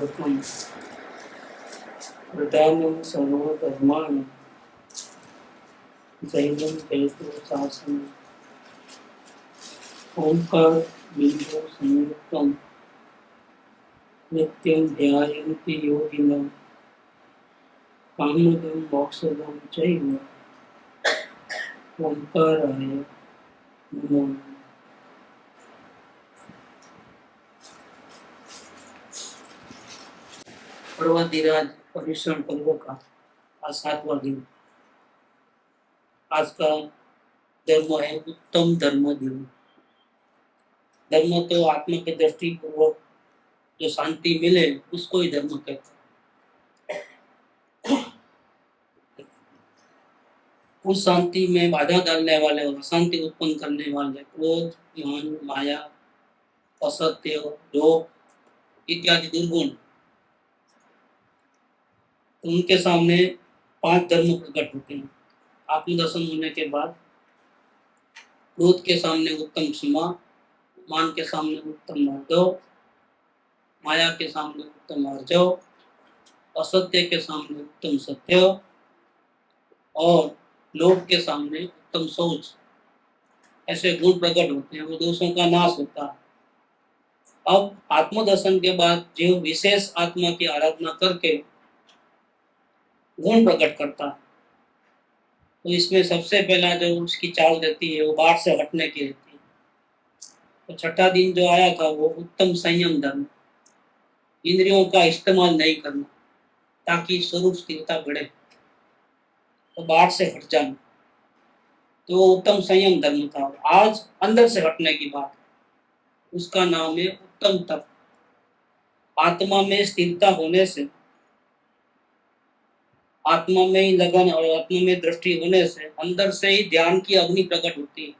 सर्वप्रथम प्रधानं सर्वधर्माणां जैनं जयतु शासनं ओंकार बिंदु संयुक्तं नित्यं ध्यायन्ति योगिनः कामदं मोक्षदं चैव ओंकाराय नमो नमः। पर्वतिराज पर्युषण पर्व का आज 7वां दिन। आज का धर्म है उत्तम धर्म दिन। धर्म तो आत्मा के दृष्टि पूर्वक जो शांति मिले उसको ही धर्म कहते हैं। उस शांति में बाधा डालने वाले और अशांति उत्पन्न करने वाले क्रोध, मान, माया, असत्य, लोभ इत्यादि दुर्गुण, उनके सामने 5 धर्म प्रकट होते हैं। आत्मदर्शन होने के बाद क्रोध के सामने उत्तम क्षमा, मान के सामने उत्तम माधव, माया के सामने उत्तम अर्जव, असत्य के सामने उत्तम सत्य और लोभ के सामने उत्तम शौच, ऐसे गुण प्रकट होते हैं। वो दोषों का नाश होता है। अब आत्मदर्शन के बाद जीव विशेष आत्मा की आराधना करके गुण प्रकट करता है। तो इसमें सबसे पहला जो उसकी चाल रहती है वो बाढ़ से हटने की रहती है। तो छठा दिन जो आया था वो उत्तम संयम धर्म, इंद्रियों का इस्तेमाल नहीं करना ताकि स्वरूप स्थिरता बढ़े, तो बाढ़ से हट जाना, तो उत्तम संयम धर्म था। आज अंदर से हटने की बात, उसका नाम है उत्तम तप। आत्मा में स्थिरता होने से, आत्मा में ही लगन और आत्मा में दृष्टि होने से अंदर से ही ध्यान की अग्नि प्रकट होती है।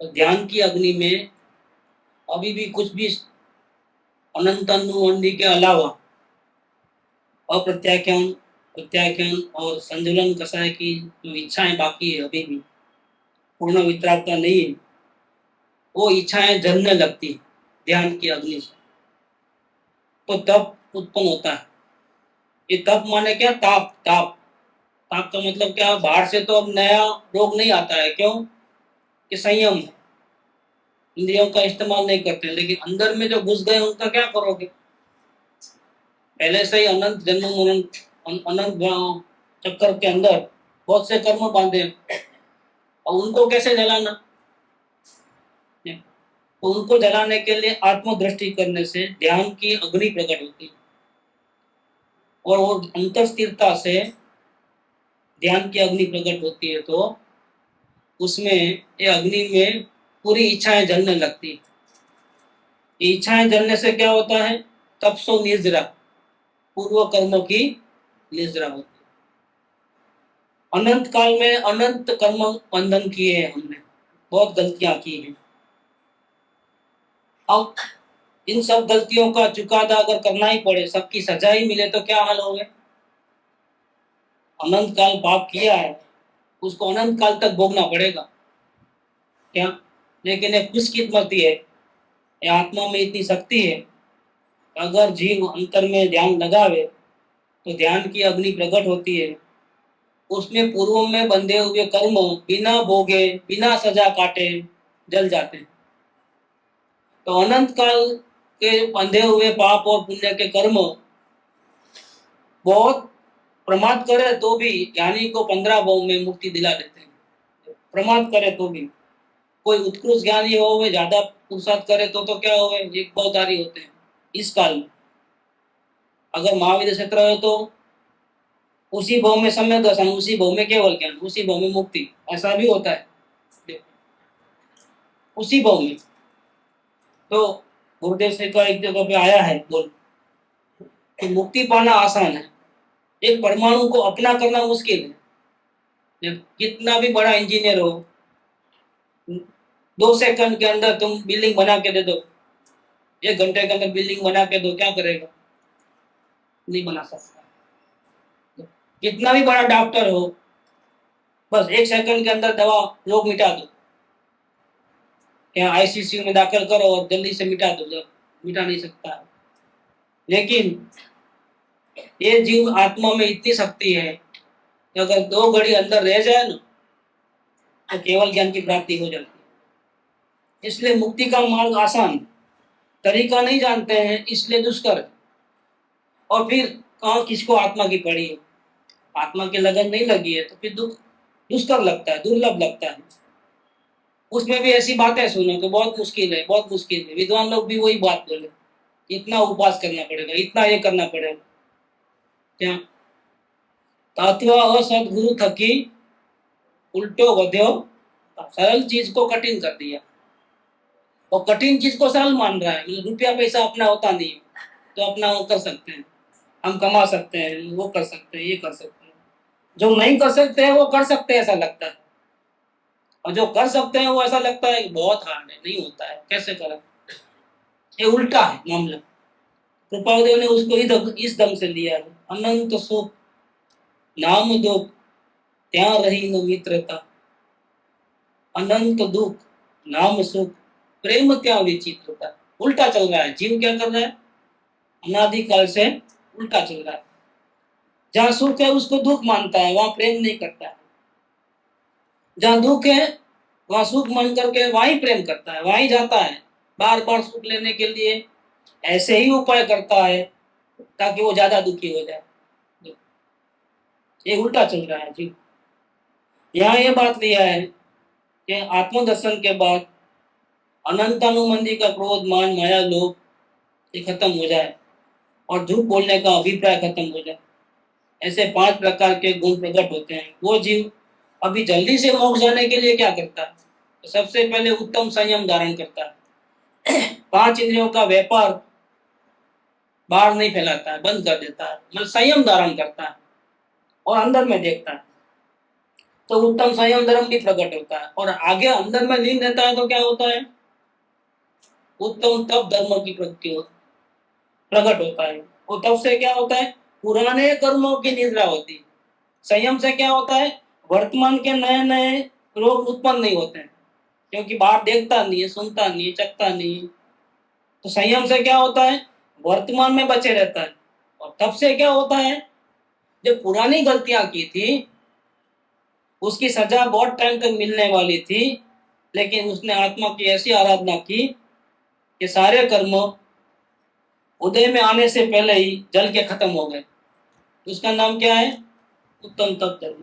तो ध्यान की अग्नि में अभी भी कुछ भी अनंत अनुवंदी के अलावा अप्रत्याख्यान, प्रत्याख्यान और संतुलन कषाय की जो इच्छाएं बाकी है, अभी भी पूर्ण वितरागता नहीं है, वो इच्छाएं जलने लगती है ध्यान की अग्नि से, तो तप उत्पन्न होता है। ये तप माने क्या? ताप। ताप ताप का मतलब क्या? बाहर से तो अब नया रोग नहीं आता है। क्यों? कि संयम है, इंद्रियों का इस्तेमाल नहीं करते, लेकिन अंदर में जो घुस गए उनका क्या करोगे? पहले से ही अनंत जन्म अनंत चक्कर के अंदर बहुत से कर्म बांधे, और उनको कैसे जलाना? तो उनको जलाने के लिए आत्मदृष्टि करने से ध्यान की अग्नि प्रकट होती है, और वो अंतर स्थिरता से ध्यान की अग्नि प्रकट होती है। तो उसमें ये अग्नि में पूरी इच्छाएं जलने लगती है। इच्छाएं जलने से क्या होता है? तपसो निर्जरा, पूर्व कर्मों की निर्जरा होती है। अनंत काल में अनंत कर्म बंधन किए हैं हमने, बहुत गलतियां की हैं। अब इन सब गलतियों का चुकादा अगर करना ही पड़े, सबकी सजा ही मिले, तो क्या हाल होगा? अनंत काल पाप किया है, उसको अनंत काल तक भोगना पड़ेगा क्या? लेकिन एक खुशकिस्मती है, ये आत्मा में इतनी शक्ति है, अगर जीव अंतर में ध्यान लगावे तो ध्यान की अग्नि प्रकट होती है। उसमें पूर्व में बंधे हुए कर्म बिना भोगे, बिना सजा काटे जल जाते हैं। तो अनंत काल के बंधे हुए पाप और पुण्य के कर्म बहुत प्रमाद करे तो भी ज्ञानी को 15 भाव में मुक्ति दिला देते हैं। प्रमाद करे तो भी, कोई उत्कृष्ट ज्ञानी हो, वे ज्यादा पुरुषार्थ करे तो क्या हो, एक बहुधारी होते हैं इस काल में। अगर महावीर क्षेत्र है तो उसी भाव में सम्यक दर्शन, उसी भाव में केवल ज्ञान, उसी भाव में मुक्ति, ऐसा भी होता है उसी भाव में। तो गुरुदेव से का एक जगह पे आया है बोल कि मुक्ति पाना आसान है, एक परमाणु को अपना करना मुश्किल है। कितना भी बड़ा इंजीनियर हो, 2 सेकंड के अंदर तुम बिल्डिंग बना के दे दो, 1 घंटे के अंदर बिल्डिंग बना के दो, क्या करेगा? नहीं बना सकता। कितना भी बड़ा डॉक्टर हो, बस 1 सेकंड के अंदर दवा रोग मिटा दो, क्या आईसीयू में दाखिल करो और जल्दी से मिटा दो, मिटा नहीं सकता। लेकिन ये जीव आत्मा में इतनी शक्ति है कि अगर 2 घड़ी अंदर रह जाए ना तो केवल ज्ञान की प्राप्ति हो जाती है। इसलिए मुक्ति का मार्ग आसान, तरीका नहीं जानते हैं इसलिए दुष्कर। और फिर कहाँ किसको आत्मा की पड़ी है, आत्मा की लगन नहीं लगी है तो फिर दुष्कर लगता है, दुर्लभ लगता है। उसमें भी ऐसी बातें सुनो तो बहुत मुश्किल है, बहुत मुश्किल है। विद्वान लोग भी वही बात बोले, इतना उपवास करना पड़ेगा, इतना ये करना पड़ेगा। क्या तात्वा असदगुरु थकी उल्टो वध्यो, सरल चीज को कठिन कर दिया और कठिन चीज को सरल मान रहा है। मतलब रुपया पैसा अपना होता नहीं तो अपना वो कर सकते हैं, हम कमा सकते हैं, वो कर सकते हैं, ये कर सकते हैं। जो नहीं कर सकते हैं वो कर सकते हैं ऐसा लगता है, और जो कर सकते हैं वो ऐसा लगता है कि बहुत हार्ड है, नहीं होता है, कैसे करें। ये उल्टा है मामला। कृपादेव ने उसको इस दम से लिया है। अनंत सुख नाम दो त्या रही न मित्रता, अनंत दुख नाम सुख प्रेम क्या विचित्रता। उल्टा चल रहा है, जीव क्या कर रहा है, अनादिकाल से उल्टा चल रहा है। जहाँ सुख है उसको दुख मानता है, वहां प्रेम नहीं करता है। जहाँ दुख है वहां सुख मान करके वहां ही प्रेम करता है, वहां ही जाता है बार बार सुख लेने के लिए। ऐसे ही उपाय करता है ताकि वो ज्यादा दुखी हो जाए। ये उल्टा चल रहा है जी। यहाँ ये बात लिया है कि आत्मदर्शन के बाद अनंतानुबंधी का क्रोध मान माया लोभ ये खत्म हो जाए और झूठ बोलने का अभिप्राय खत्म हो जाए। ऐसे 5 प्रकार के गुण प्रकट होते हैं। वो जीव अभी जल्दी से मोक्ष जाने के लिए क्या करता है, तो सबसे पहले उत्तम संयम धारण करता है। 5 इंद्रियों का व्यापार बाहर नहीं फैलाता है, बंद कर देता है, मतलब संयम धारण करता है और अंदर में देखता है, तो उत्तम संयम धर्म भी प्रकट होता है। और आगे अंदर में लीन रहता है तो क्या होता है, उत्तम तप धर्म की प्रकट होता है। और तब से क्या होता है, पुराने कर्मों की निद्रा होती है। संयम से क्या होता है, वर्तमान के नए नए रोग उत्पन्न नहीं होते हैं, क्योंकि बाहर देखता नहीं है, सुनता नहीं है, चखता नहीं है। तो संयम से क्या होता है, वर्तमान में बचे रहता है। और तब से क्या होता है, जो पुरानी गलतियां की थी उसकी सजा बहुत टाइम तक मिलने वाली थी, लेकिन उसने आत्मा की ऐसी आराधना की कि सारे कर्म उदय में आने से पहले ही जल के खत्म हो गए। उसका नाम क्या है, उत्तम तप धर्म।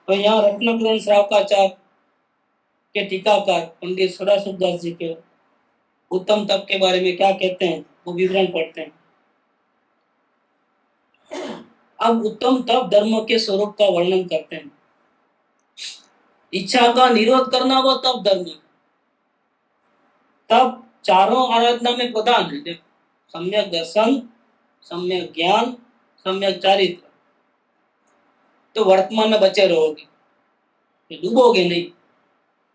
तो यहाँ रत्नकरण श्रावकाचार्य के टीकाकार पंडित सदाशिवदास जी के उत्तम तप के बारे में क्या कहते हैं वो विवरण पढ़ते हैं। अब उत्तम तप धर्म के स्वरूप का वर्णन करते हैं। इच्छा का निरोध करना वो तप धर्म है। तब चारों आराधना में प्रधान है, सम्यक दर्शन, सम्यक ज्ञान, सम्यक चारित्र। तो वर्तमान में बचे रहोगे, तो डूबोगे नहीं।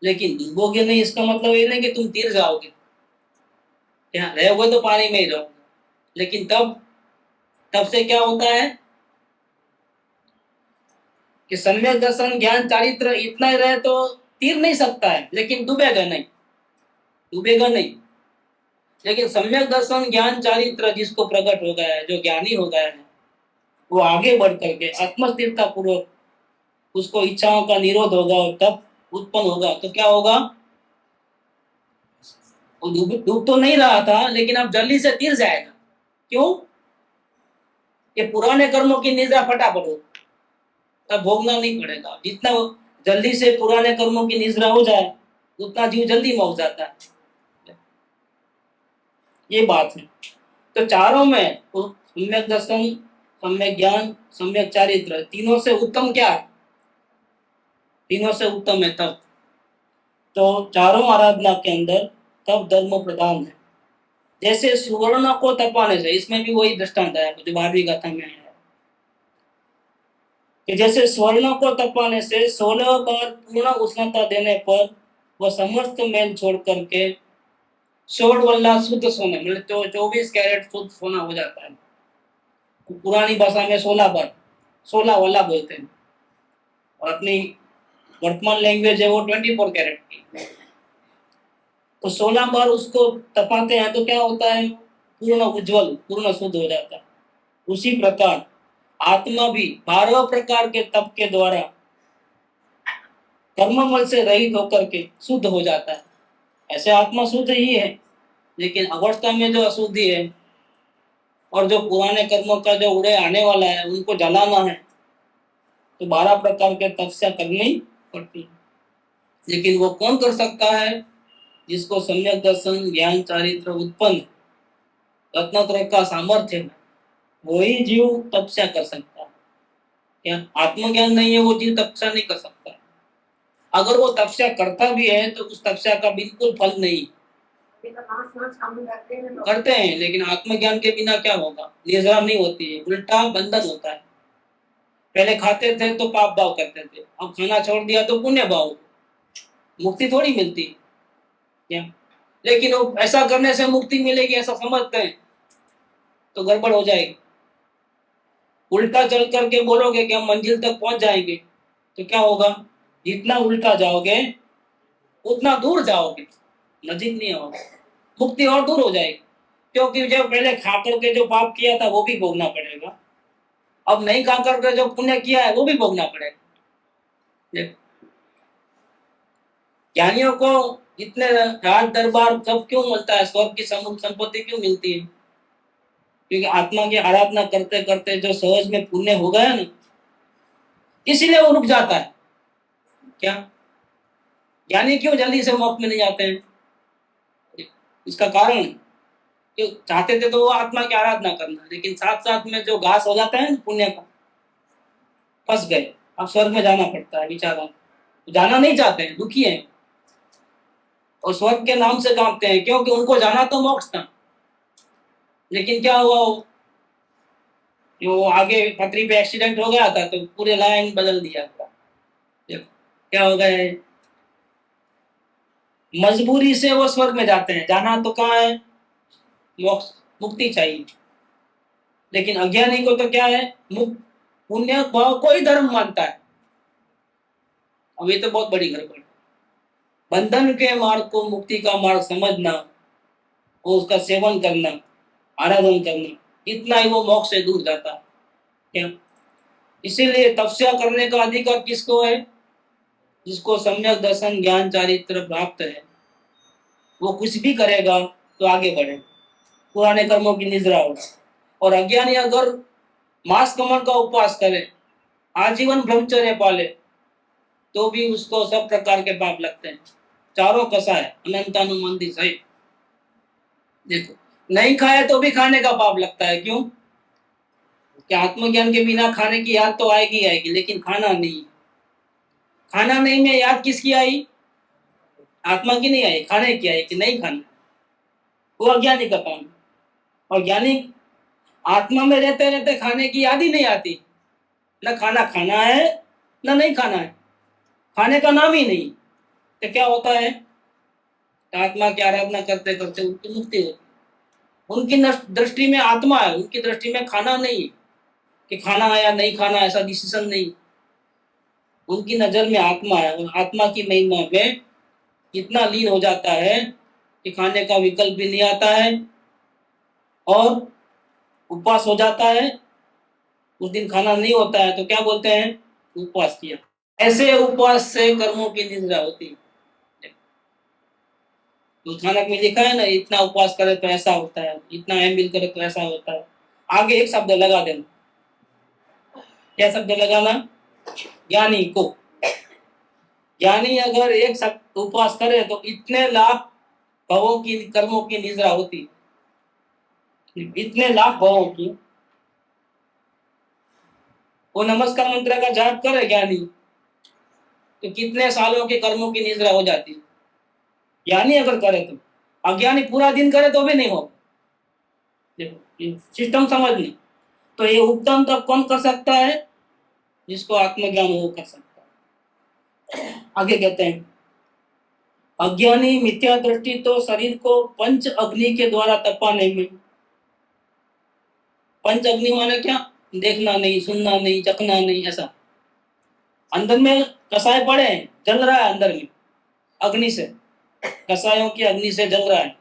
लेकिन डूबोगे नहीं इसका मतलब ये नहीं कि तुम तीर जाओगे, यहाँ रहोगे तो पानी में ही रहोगे। लेकिन तब से क्या होता है कि सम्यक दर्शन ज्ञान चारित्र इतना ही रहे तो तीर नहीं सकता है, लेकिन डूबेगा नहीं, डूबेगा नहीं। लेकिन सम्यक दर्शन ज्ञान चारित्र जिसको प्रकट हो गया है, जो ज्ञानी हो गया है, वो आगे बढ़ करके आत्मस्थिरता पूर्वक उसको इच्छाओं का निरोध होगा और तब उत्पन्न होगा। तो क्या होगा, वो डूब तो नहीं रहा था लेकिन अब जल्दी से तीर जाएगा। क्यों, ये पुराने कर्मों की निद्रा फटाफट हो, तब भोगना नहीं पड़ेगा। जितना जल्दी से पुराने कर्मों की निद्रा हो जाए उतना जीव जल्दी मोक्ष जाता है। ये बात है। तो चारों में सम्यक दर्शन, सम्यक ज्ञान, सम्यक चारित्र, तीनों से उत्तम क्या है, तीनों से उत्तम है तप। तो चारों आराधना के अंदर तप धर्म प्रधान है। जैसे सुवर्ण को तपाने से, इसमें भी वही दृष्टांत है जो 12वीं गाथा में है कि जैसे स्वर्ण को तपाने से 16 बार पूर्ण उष्णता देने पर वह समस्त मेल छोड़ करके 16 वल्ला शुद्ध सोना, मतलब तो 24 कैरेट शुद्ध सोना हो जाता है। पुरानी भाषा में 16 बार, 16 वल्ला बोलते हैं, और अपनी वर्तमान लैंग्वेज है वो 24 कैरेट की। तो 16 बार उसको तपाते हैं तो क्या होता है, पूर्ण उज्जवल, पूर्ण शुद्ध हो जाता है। उसी प्रकार आत्मा भी 12 प्रकार के तप के द्वारा कर्ममल से रहित होकर के शुद्ध हो जाता है। ऐसे आत्मा शुद्ध ही है, लेकिन अवस्था में जो अशुद्धि है और जो पुराने कर्मों का जो उड़े आने वाला है, उनको जलाना है, तो 12 प्रकार के तपस्या करनी पड़ती है। लेकिन वो कौन कर सकता है? जिसको सम्यक दर्शन, ज्ञान, चारित्र उत्पन्न, रत्नत्रय का सामर्थ्य है, वही जीव तपस्या कर सकता है। क्या आत्मज्ञान नहीं है, वो जीव तपस्या नहीं कर सकता। अगर वो तपस्या करता भी है तो उस तपस्या का बिल्कुल फल नहीं। करते हैं, लेकिन आत्मज्ञान के बिना क्या होगा? निजरा नहीं होती है, उल्टा बंधन होता है। पहले खाते थे तो पाप भाव करते थे, अब खाना छोड़ दिया तो पुण्य भाव, मुक्ति थोड़ी मिलती है क्या? लेकिन वो ऐसा करने से मुक्ति मिलेगी ऐसा समझते हैं तो गड़बड़ हो जाएगी। उल्टा चल करके बोलोगे कि हम मंजिल तक पहुंच जाएंगे, तो क्या होगा? जितना उल्टा जाओगे उतना दूर जाओगे, नजीक नहीं आओगे, मुक्ति और दूर हो जाएगी। क्योंकि जो पहले खा करके जो पाप किया था वो भी भोगना पड़ेगा, अब नहीं खा करके जो पुण्य किया है वो भी भोगना पड़ेगा। ज्ञानियों को इतने राज दरबार सब क्यों मिलता है, स्वर्ग की संपत्ति क्यों मिलती है? क्योंकि आत्मा की आराधना करते करते जो सहज में पुण्य हो गया ना, इसीलिए वो रुक जाता है। क्या ज्ञानी क्यों जल्दी से मोक्ष में नहीं जाते हैं? इसका कारण क्यों चाहते थे तो वो आत्मा की आराधना करना, लेकिन साथ साथ में जो घास हो जाता है ना पुण्य का, फंस गए, अब स्वर्ग में जाना पड़ता है। बेचारा जाना नहीं चाहते हैं, दुखी हैं और स्वर्ग के नाम से कांपते हैं, क्योंकि उनको जाना तो मोक्ष था। लेकिन क्या हुआ, जो आगे पटरी पे एक्सीडेंट हो गया था तो पूरे लाइन बदल दिया था। क्या हो गया है? मजबूरी से वो स्वर्ग में जाते हैं, जाना तो कहाँ है? मोक्ष, मुक्ति चाहिए। लेकिन अज्ञानी को तो क्या है? पुण्य भाव को ही धर्म मानता है। अब ये तो बहुत बड़ी गड़बड़। बंधन के मार्ग को मुक्ति का मार्ग समझना, वो उसका सेवन करना, आराधन करना, इतना ही वो मोक्ष से दूर जाता है। क्या इसीलिए तपस्या करने का अधिकार किसको है? जिसको सम्यक दर्शन, ज्ञान, चारित्र प्राप्त है, वो कुछ भी करेगा तो आगे बढ़े, पुराने कर्मों की निद्रा हो। और अज्ञानी अगर मास कमल का उपवास करे, आजीवन ब्रह्मचर्य पाले, तो भी उसको सब प्रकार के पाप लगते हैं। चारों कसाय अनंतानुमंदी सहित। देखो, नहीं खाए तो भी खाने का पाप लगता है। क्यों? कि आत्मज्ञान के बिना खाने की याद तो आएगी आएगी, लेकिन खाना नहीं। खाना नहीं में याद किसकी आई? आत्मा की नहीं आई, खाने की आई कि नहीं खाना। वो अज्ञानी का काम। और ज्ञानी आत्मा में रहते रहते खाने की याद ही नहीं आती, न खाना खाना है न नहीं खाना है, खाने का नाम ही नहीं। तो क्या होता है? आत्मा की आराधना करते करते उनकी मुक्ति होती है। उनकी दृष्टि में आत्मा है, उनकी दृष्टि में खाना नहीं है कि खाना है या नहीं खाना, ऐसा डिसीजन नहीं। उनकी नजर में आत्मा है, और आत्मा की महिमा में इतना लीन हो जाता है कि खाने का विकल्प भी नहीं आता है और उपवास हो जाता है। उस दिन खाना नहीं होता है तो क्या बोलते हैं? उपवास किया। ऐसे उपवास से कर्मों की निद्रा होती है। तो खानक में लिखा है ना, इतना उपवास करे तो ऐसा होता है, इतना एमबिल करे तो ऐसा होता है। आगे एक शब्द लगा देना। क्या शब्द लगाना? ज्ञानी को। ज्ञानी अगर एक शब्द उपवास करे तो इतने लाख भवों की कर्मों की निद्रा होती, इतने लाख भवों की। वो नमस्कार मंत्र का जाप करे ज्ञानी तो कितने सालों के कर्मों की निद्रा हो जाती। ज्ञानी अगर करे तो, अज्ञानी पूरा दिन करे तो भी नहीं हो। देखो सिस्टम समझनी। तो ये उत्तम तब कौन कर सकता है? जिसको आत्मज्ञान हो कर सकता है। आगे कहते हैं, अज्ञानी मिथ्या दृष्टि तो शरीर को पंच अग्नि के द्वारा तपाने में। पंच अग्नि माने क्या? देखना नहीं, सुनना नहीं, चखना नहीं, ऐसा। अंदर में कसाय पड़े हैं, जल रहा है अंदर में अग्नि से, कसायों की अग्नि से जल रहा है।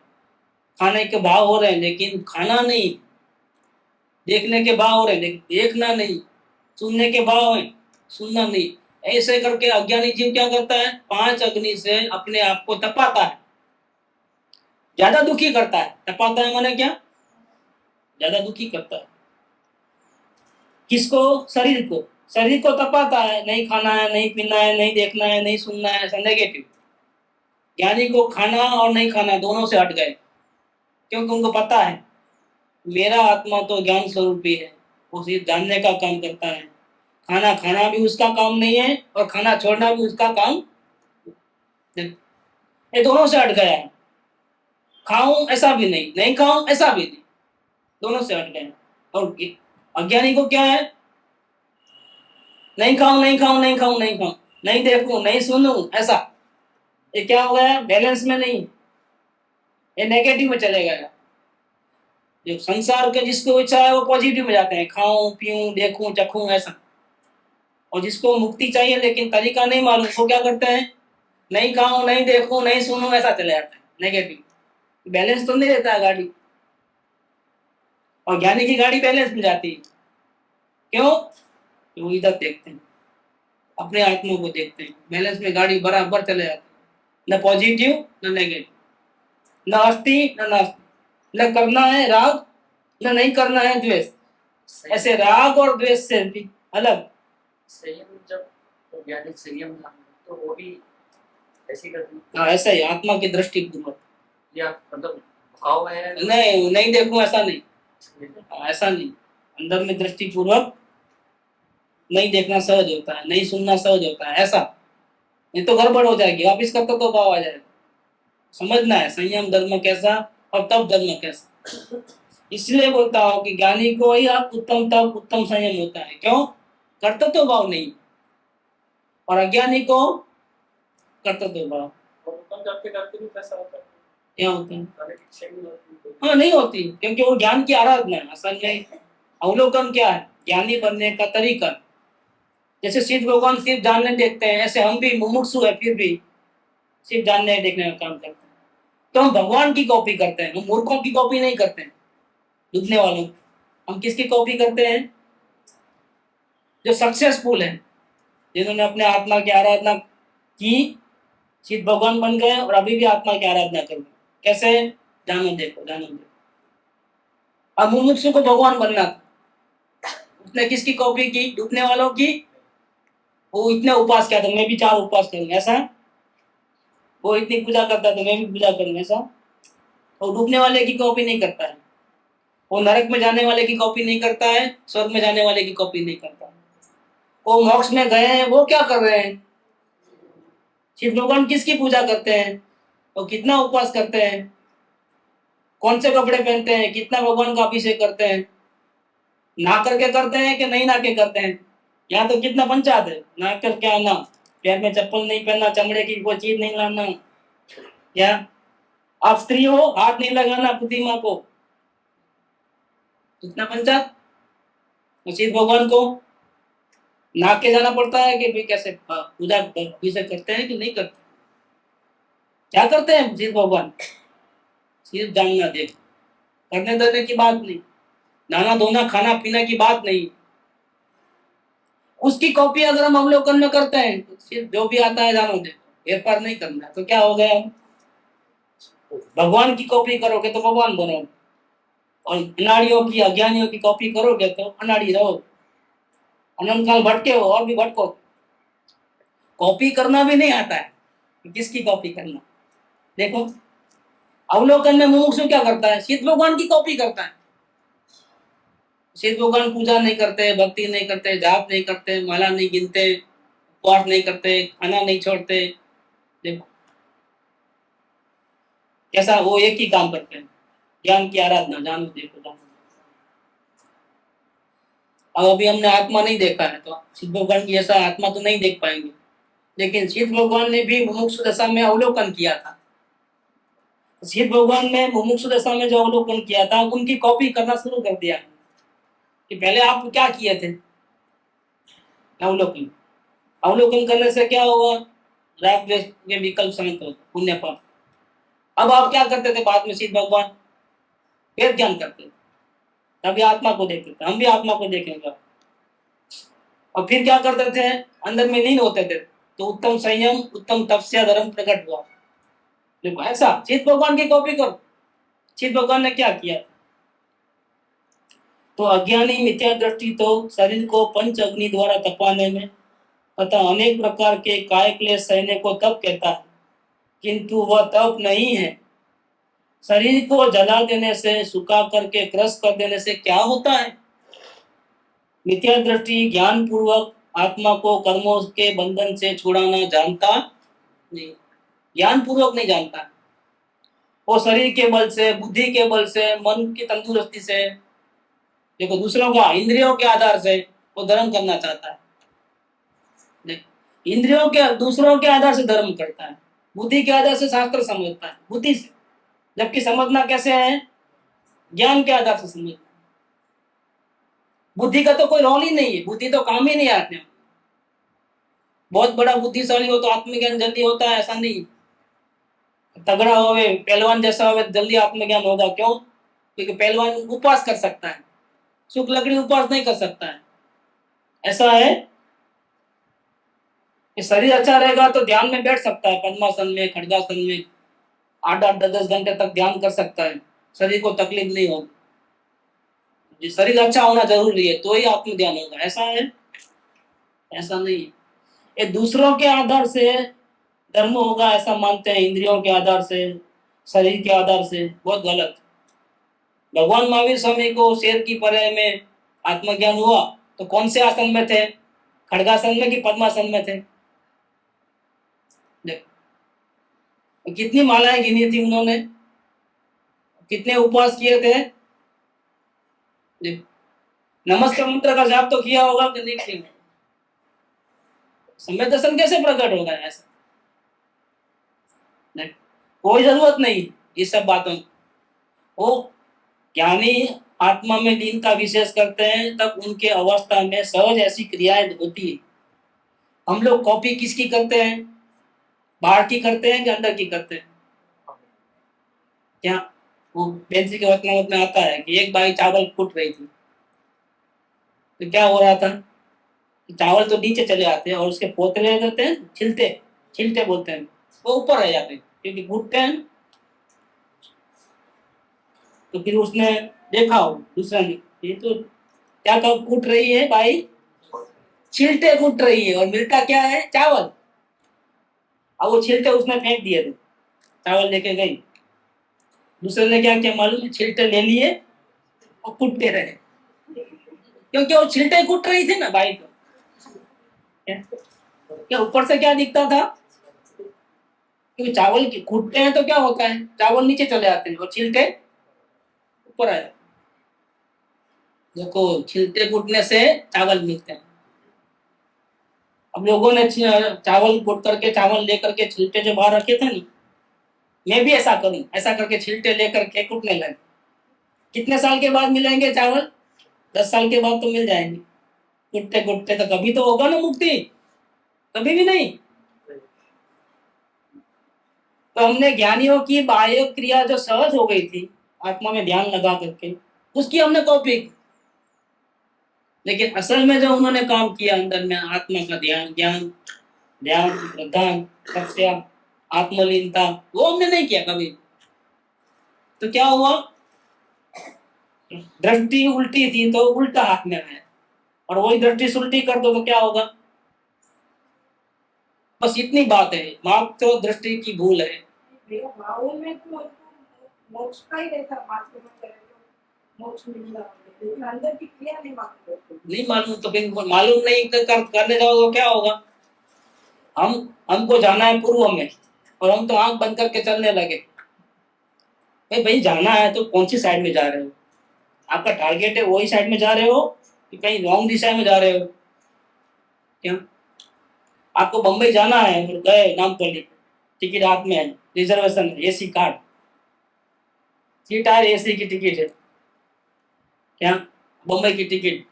खाने के भाव हो रहे हैं लेकिन खाना नहीं, देखने के भाव हो रहे हैं लेकिन देखना नहीं, सुनने के भाव है सुनना नहीं। ऐसे करके अज्ञानी जीव क्या करता है, 5 अग्नि से अपने आप को तपाता है, ज्यादा दुखी करता है। तपाता है माने क्या, ज्यादा दुखी करता है। किसको, शरीर को तपाता है, नहीं खाना है, नहीं पीना है, नहीं देखना है, नहीं सुनना है, ऐसा नेगेटिव। ज्ञानी को खाना और नहीं खाना दोनों से हट गए, क्योंकि उनको पता है मेरा आत्मा तो ज्ञान स्वरूप ही है, वो सिर्फ जानने का काम करता है। खाना खाना भी उसका काम नहीं है और खाना छोड़ना भी उसका काम, ये दोनों से हट गया है। खाऊं ऐसा भी नहीं, नहीं खाऊं ऐसा भी नहीं, दोनों से हट गए। और अज्ञानी को क्या है, नहीं खाऊं नहीं खाऊं नहीं खाऊं नहीं खाऊं, नहीं देखूं नहीं सुनूं, ऐसा। ये क्या हो गया, बैलेंस में नहीं, ये नेगेटिव में चले गया। जो संसार के जिसको इच्छा है वो पॉजिटिव में जाते हैं, खाऊं पीऊं देखूं चखूं ऐसा। और जिसको मुक्ति चाहिए लेकिन तरीका नहीं मालूम, वो क्या करते हैं, नहीं खाऊं नहीं देखूं नहीं सुनूं, ऐसा चले जाता है नेगेटिव। बैलेंस तो नहीं रहता है गाड़ी। और ज्ञानी की गाड़ी बैलेंस में जाती है। क्यों, वो इधर देखते हैं, अपने आत्मा को देखते हैं, बैलेंस में गाड़ी बराबर चले जाती है, न पॉजिटिव न नेगेटिव, न अस्थि न नास्ति, न करना है राग न नहीं करना है द्वेष। ऐसे राग और द्वेष से भी अलग। संयम, जब वैज्ञानिक संयम तो वो भी ऐसे करती है। हाँ ऐसा ही आत्मा की दृष्टि पूर्वक, या मतलब भाव है, नहीं नहीं देखूं ऐसा नहीं, ऐसा नहीं, अंदर में दृष्टि पूर्वक नहीं देखना सहज होता है, नहीं सुनना सहज होता है, ऐसा। नहीं तो गड़बड़ हो जाएगी, वापिस करता तो भाव आ जाएगा। समझना है संयम धर्म कैसा और तप धर्म कैसा। इसलिए बोलता हूं कि ज्ञानी को ही आप उत्तम तप उत्तम संयम होता है। क्यों, कर्तव्य भाव नहीं, और अज्ञानी को कर्तव्य भाव। करते करते भी कैसा होता है, क्या होता है, नहीं हाँ नहीं होती, क्योंकि वो ज्ञान की आराधना है। असल में अवलोकन क्या है, ज्ञानी बनने का तरीका। जैसे सिद्ध भगवान सिर्फ जानने देखते हैं, ऐसे हम भी मुमुक्षु है फिर भी सिर्फ जानने देखने का काम करते हैं। तो हम भगवान की कॉपी करते हैं, हम मूर्खों की कॉपी नहीं करते हैं, डूबने वालों। हम किसकी कॉपी करते हैं, जो सक्सेसफुल है, जिन्होंने अपने आत्मा की आराधना की, सिद्ध भगवान बन गए और अभी भी आत्मा की आराधना कर रहे। कैसे, जानो देखो जानो देखो। अब मुमुक्षु को भगवान बनना था, उसने किसकी कॉपी की, डूबने वालों की। वो इतने उपवास किया था, मैं भी 4 उपवास करूंगा ऐसा। वो इतनी पूजा करता था, मैं भी पूजा करूंगा ऐसा। वो डूबने वाले की कॉपी नहीं करता है, वो नरक में जाने वाले की कॉपी नहीं करता है, स्वर्ग में जाने वाले की कॉपी नहीं करता है। वो मोक्ष में गए हैं, वो क्या कर रहे हैं, शिव भगवान किसकी पूजा करते हैं, वो कितना उपवास करते हैं, कौन से कपड़े पहनते हैं, कितना भगवान का अभिषेक करते हैं, ना करके करते हैं कि नहीं ना के करते हैं। यहाँ तो कितना पंचायत है, ना करके आना, पैर में चप्पल नहीं पहनना, चमड़े की कोई चीज नहीं लाना, या आप स्त्री हो हाथ नहीं लगाना प्रतिमा को, कितना पंचायत। शिव भगवान को नाक के जाना पड़ता है कि भाई कैसे पूजा अभिषेक करते हैं कि नहीं करते, क्या करते हैं शिव भगवान, सिर्फ जानना देख, करने धरने की बात नहीं, नहाना धोना खाना पीना की बात नहीं। उसकी कॉपी अगर हम अवलोकन में करते हैं तो सिर्फ जो भी आता है जानो दे, व्यापार नहीं करना, तो क्या हो गया, भगवान की कॉपी करोगे तो भगवान बनोगे, और अनाड़ियों की अज्ञानियों की कॉपी करोगे तो अनाड़ी रहो, अनंत काल भटके हो और भी भटको। कॉपी करना भी नहीं आता है, किसकी कॉपी करना। देखो अवलोकन में मुमुक्षु क्या करता है, शिव भगवान की कॉपी करता है। शिव भगवान पूजा नहीं करते, भक्ति नहीं करते, जाप नहीं करते, माला नहीं गिनते, उपवास नहीं करते, खाना नहीं छोड़ते। देखो कैसा, वो एक ही काम करते हैं, ज्ञान की आराधना, जानो देखो जानो। अब अभी हमने आत्मा नहीं देखा है तो शिव भगवान की ऐसा आत्मा तो नहीं देख पाएंगे, लेकिन शिव भगवान ने भी मुमुक्षु दशा में अवलोकन किया था। शिव भगवान ने मुमुक्षु दशा में जो अवलोकन किया था उनकी कॉपी करना शुरू कर दिया कि पहले आप क्या किए थे, अवलोकन। अवलोकन करने से क्या होगा, राग द्वेष के विकल्प शांत होगा, पुण्य पाप। अब आप क्या करते थे बाद में शिव भगवान, फिर ज्ञान करते थे, तभी आत्मा को देखते थे। हम भी आत्मा को देखेंगे। और फिर क्या करते थे, अंदर में लीन होते थे, तो उत्तम संयम, उत्तम तपस्या, धर्म प्रकट हुआ। देखो ऐसा चित भगवान की कॉपी करो। चित भगवान ने क्या किया, तो अज्ञानी मिथ्या दृष्टि तो शरीर को पंच अग्नि द्वारा तपाने में तथा अनेक प्रकार के काय क्लेश सहने को तप कहता है, किंतु वह तप नहीं है। शरीर को जला देने से, सुखा करके क्रश कर देने से क्या होता है। मिथ्या दृष्टि ज्ञान पूर्वक आत्मा को कर्मों के बंधन से छुड़ाना जानता नहीं, ज्ञान पूर्वक नहीं जानता। वो शरीर के बल से, बुद्धि के बल से, मन की तंदुरुस्ती से, देखो दूसरों का इंद्रियों के आधार से वो धर्म करना चाहता है। इंद्रियों के, दूसरों के आधार से धर्म करता है, बुद्धि के आधार से शास्त्र समझता है, बुद्धि से। जबकि समझना कैसे है, ज्ञान के आधार से समझना। बुद्धि का तो कोई रोल ही नहीं है, बुद्धि तो काम ही नहीं आते। बहुत बड़ा बुद्धिशाली हो तो आत्मज्ञान जल्दी होता है, ऐसा नहीं। तगड़ा होवे, पहलवान जैसा होवे, जल्दी आत्मज्ञान होगा। क्यों? क्योंकि पहलवान उपवास कर सकता है, सुख लकड़ी उपवास नहीं कर सकता है। ऐसा है कि शरीर अच्छा रहेगा तो ध्यान में बैठ सकता है, पद्मासन में, खड्गासन में 8-8, 10-10 घंटे तक ध्यान कर सकता है, शरीर को तकलीफ नहीं होगी। शरीर अच्छा होना जरूरी है तो ही आत्मज्ञान होगा, ऐसा है? ऐसा नहीं। ये दूसरों के आधार से धर्म होगा ऐसा मानते हैं, इंद्रियों के आधार से, शरीर के आधार से, बहुत गलत। भगवान महावीर स्वामी को शेर की परे में आत्मज्ञान हुआ तो कौन से आसन में थे, खड्गासन में कि पद्मासन में थे? कितनी मालाएं गिनी थी उन्होंने, कितने उपवास किए थे। नमस्ते मंत्र का जाप तो किया होगा कि नहीं किया? समय दर्शन कैसे प्रकट होगा? ऐसा नहीं, कोई जरूरत नहीं ये सब बातों। वो ज्ञानी आत्मा में लीनता विशेष करते हैं, तब उनके अवस्था में सहज ऐसी क्रियाएं होती है। हम लोग कॉपी किसकी करते हैं, बाहर की करते हैं कि अंदर की करते हैं? क्या वो बेंसी के वचनामृत में आता है कि एक बाई चावल कूट रही थी, तो क्या हो रहा था, चावल तो नीचे चले आते हैं और उसके पोतले रह जाते हैं, छिलते, छिलते बोलते हैं, वो ऊपर रह जाते हैं क्योंकि कूटते हैं। तो फिर उसने देखा हो दूसरा ने, ये तो क्या कब कूट रही है भाई, छिलटे कूट रही है और मिलता क्या है, चावल। अब वो छिलटे उसने फेंक दिए थे, चावल लेके गई। दूसरे ने क्या किया मालूम है, छिलटे ले लिए और कूटते रहे, क्योंकि वो छिलटे कूट रही थी ना भाई। तो क्या ऊपर से क्या दिखता था, क्योंकि चावल कूटते हैं तो क्या होता है, चावल नीचे चले आते हैं और छिलटे ऊपर आ जाते हैं। देखो छिलटे कूटने से चावल मिलते हैं। अब लोगों ने चावल कूट करके, चावल लेकर के छिलटे जो बाहर रखे थे ना, मैं भी ऐसा करूं, ऐसा करके छिलटे लेकर के कूटने लगे। कितने साल के बाद मिलेंगे चावल? 10 साल के बाद तो मिल जाएंगे। कूटते कूटते तो कभी तो होगा ना मुक्ति, कभी भी नहीं। तो हमने ज्ञानियों की बाह्य क्रिया जो सहज हो गई थी आत्मा में ध्यान लगा करके, उसकी हमने कॉपी। लेकिन असल में जो उन्होंने काम किया अंदर में, आत्मा का ध्यान, ज्ञान, ध्यान, प्रधान, तपस्या, आत्मलीनता, वो हमने नहीं किया कभी। तो क्या हुआ, दृष्टि उल्टी थी तो उल्टा हाथ में आया, और वही दृष्टि से उल्टी कर दो तो क्या होगा। बस इतनी बात है, मात्र तो दृष्टि की भूल है। माहौल में तो मोक्ष का ही रहता, बात करे तो मोक्ष मिल रहा, लेकिन अंदर की क्रिया नहीं मालूम। नहीं मालूम तो फिर मालूम नहीं करने जाओ तो क्या होगा। हमको जाना है पूर्व में और हम तो आंख बंद करके चलने लगे। भाई जाना है तो कौन सी साइड में जा रहे हो, आपका टारगेट है वही साइड में जा रहे हो कि कहीं रॉन्ग दिशा में जा रहे हो? क्या आपको बंबई जाना है और गए नामपल्ली, टिकट हाथ में है, रिजर्वेशन है, एसी कार्ड, सीट है, एसी की टिकट है, क्या बंबई की टिकट,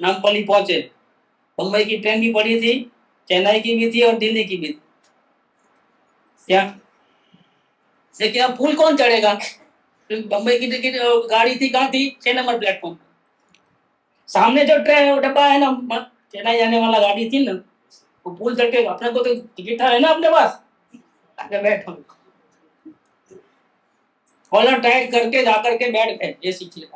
नामपल्ली पहुंचे, बंबई की ट्रेन भी पड़ी थी, चेन्नई की भी थी और दिल्ली की भी थी। क्या लेकिन अब फूल कौन चढ़ेगा? तो बम्बई की टिकट गाड़ी थी, कहाँ थी? 6 नंबर प्लेटफॉर्म। सामने जो ट्रेन वो डब्बा है ना, चेन्नई जाने वाला गाड़ी थी ना, वो पुल तक के अपने को तो टिकट था है ना अपने पास, आगे बैठो, कॉलर टाइट करके जाकर के बैठ गए एसी के।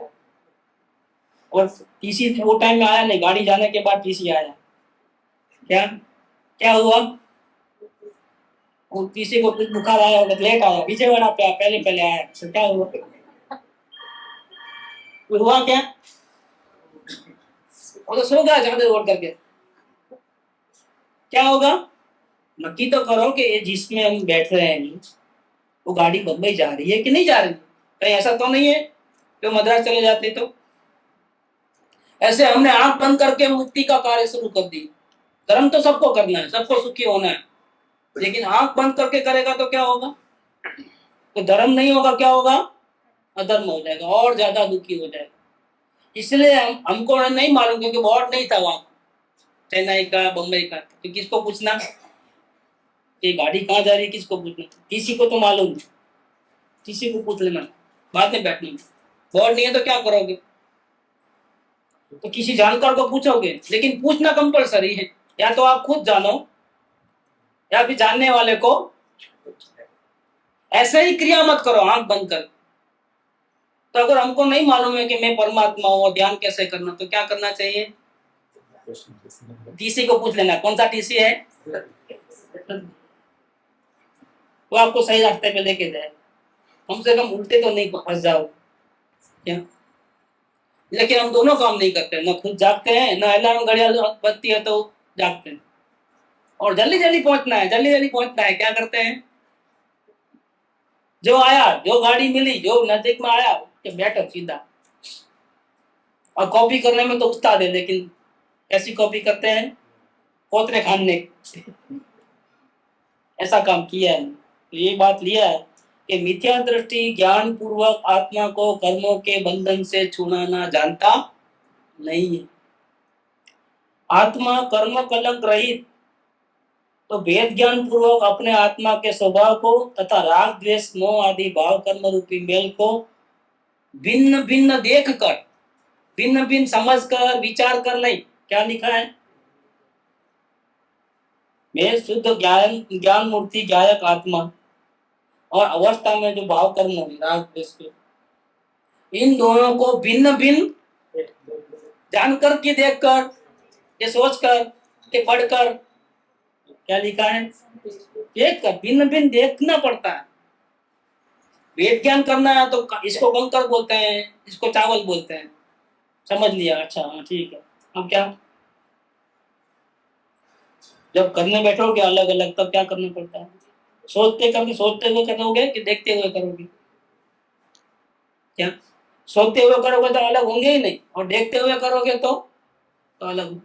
और टीसी वो टाइम में आया नहीं, गाड़ी जाने के बाद टीसी आया। क्या क्या हुआ? वो टीसी को कुछ बुखार आया होगा, लेट आया, विजयवाड़ा पे पहले पहले आया, तो क्या हुआ? हुआ क्या? वो तो सो गया ज्यादा वोट करके। क्या होगा? नक्की तो करो कि ये जिसमें हम बैठ रहे हैं वो गाड़ी बम्बई जा रही है कि नहीं जा रही। कहीं ऐसा तो नहीं है कि मद्रास चले जाते तो। ऐसे हमने आंख बंद करके मुक्ति का कार्य शुरू कर दी। धर्म तो सबको करना है, सबको सुखी होना है, लेकिन आंख बंद करके करेगा तो क्या होगा? तो धर्म नहीं होगा, क्या होगा? अधर्म हो जाएगा और ज्यादा दुखी हो जाएगा। इसलिए हमको नहीं मालूम, क्योंकि बोर्ड नहीं था वहां, चेन्नई का, बम्बई का, तो किसको पूछना ये गाड़ी कहाँ जा रही है, किसको पूछना? किसी को तो मालूम, किसी को पूछ लेना, बाद में बैठने में। बोर्ड नहीं है तो क्या करोगे? तो किसी जानकार को पूछोगे, लेकिन पूछना कंपलसरी है। या तो आप खुद जानो या फिर जानने वाले को। ऐसे ही क्रिया मत करो आंख बंद कर। तो अगर हमको नहीं मालूम है कि मैं परमात्मा हूँ, ध्यान कैसे करना, तो क्या करना चाहिए? टीसी को पूछ लेना, कौन सा टीसी है, वो आपको सही रास्ते पे लेके जाए। कम से कम उल्टे तो नहीं फंस जाओ क्या? लेकिन हम दोनों काम नहीं करते, न खुद जागते हैं, न अलार्म घड़ियाल बजती है तो जागते हैं। और जल्दी जल्दी पहुंचना है, जल्दी जल्दी पहुंचना है, क्या करते हैं? जो आया, जो गाड़ी मिली, जो नजदीक में आया, कि बैठो सीधा। और कॉपी करने में तो उस्ताद है, लेकिन कैसी कॉपी करते हैं? पोतरे खाने। ऐसा काम किया है। तो ये बात लिया है कि मिथ्या दृष्टि ज्ञान पूर्वक आत्मा को कर्मों के बंधन से छुड़ाना जानता नहीं है। आत्मा कर्म कलंक रहित तो वेद ज्ञान पूर्वक अपने आत्मा के स्वभाव को तथा राग द्वेष मोह आदि भाव कर्म रूपी मेल को भिन्न भिन्न देख कर, भिन्न भिन्न समझ कर, विचार कर नहीं। क्या लिखा है? मैं शुद्ध ज्ञान ज्ञान मूर्ति ज्ञायक आत्मा और अवस्था में जो भाव कर्म है राग द्वेष के, इन दोनों को भिन्न भिन्न जानकर के देख कर, के सोच कर, के पढ़कर, क्या लिखा है? देख कर, भिन्न भिन्न देखना पड़ता है। वेद ज्ञान करना है तो इसको कंकर बोलते हैं, इसको चावल बोलते हैं। समझ लिया? अच्छा हाँ ठीक है। अब क्या, जब करने बैठोगे अलग अलग, तब क्या करना पड़ता है? सोचते हुए करोगे कि देखते हुए करोगे? क्या सोचते हुए करोगे तो अलग होंगे ही नहीं, और देखते हुए करोगे तो अलग।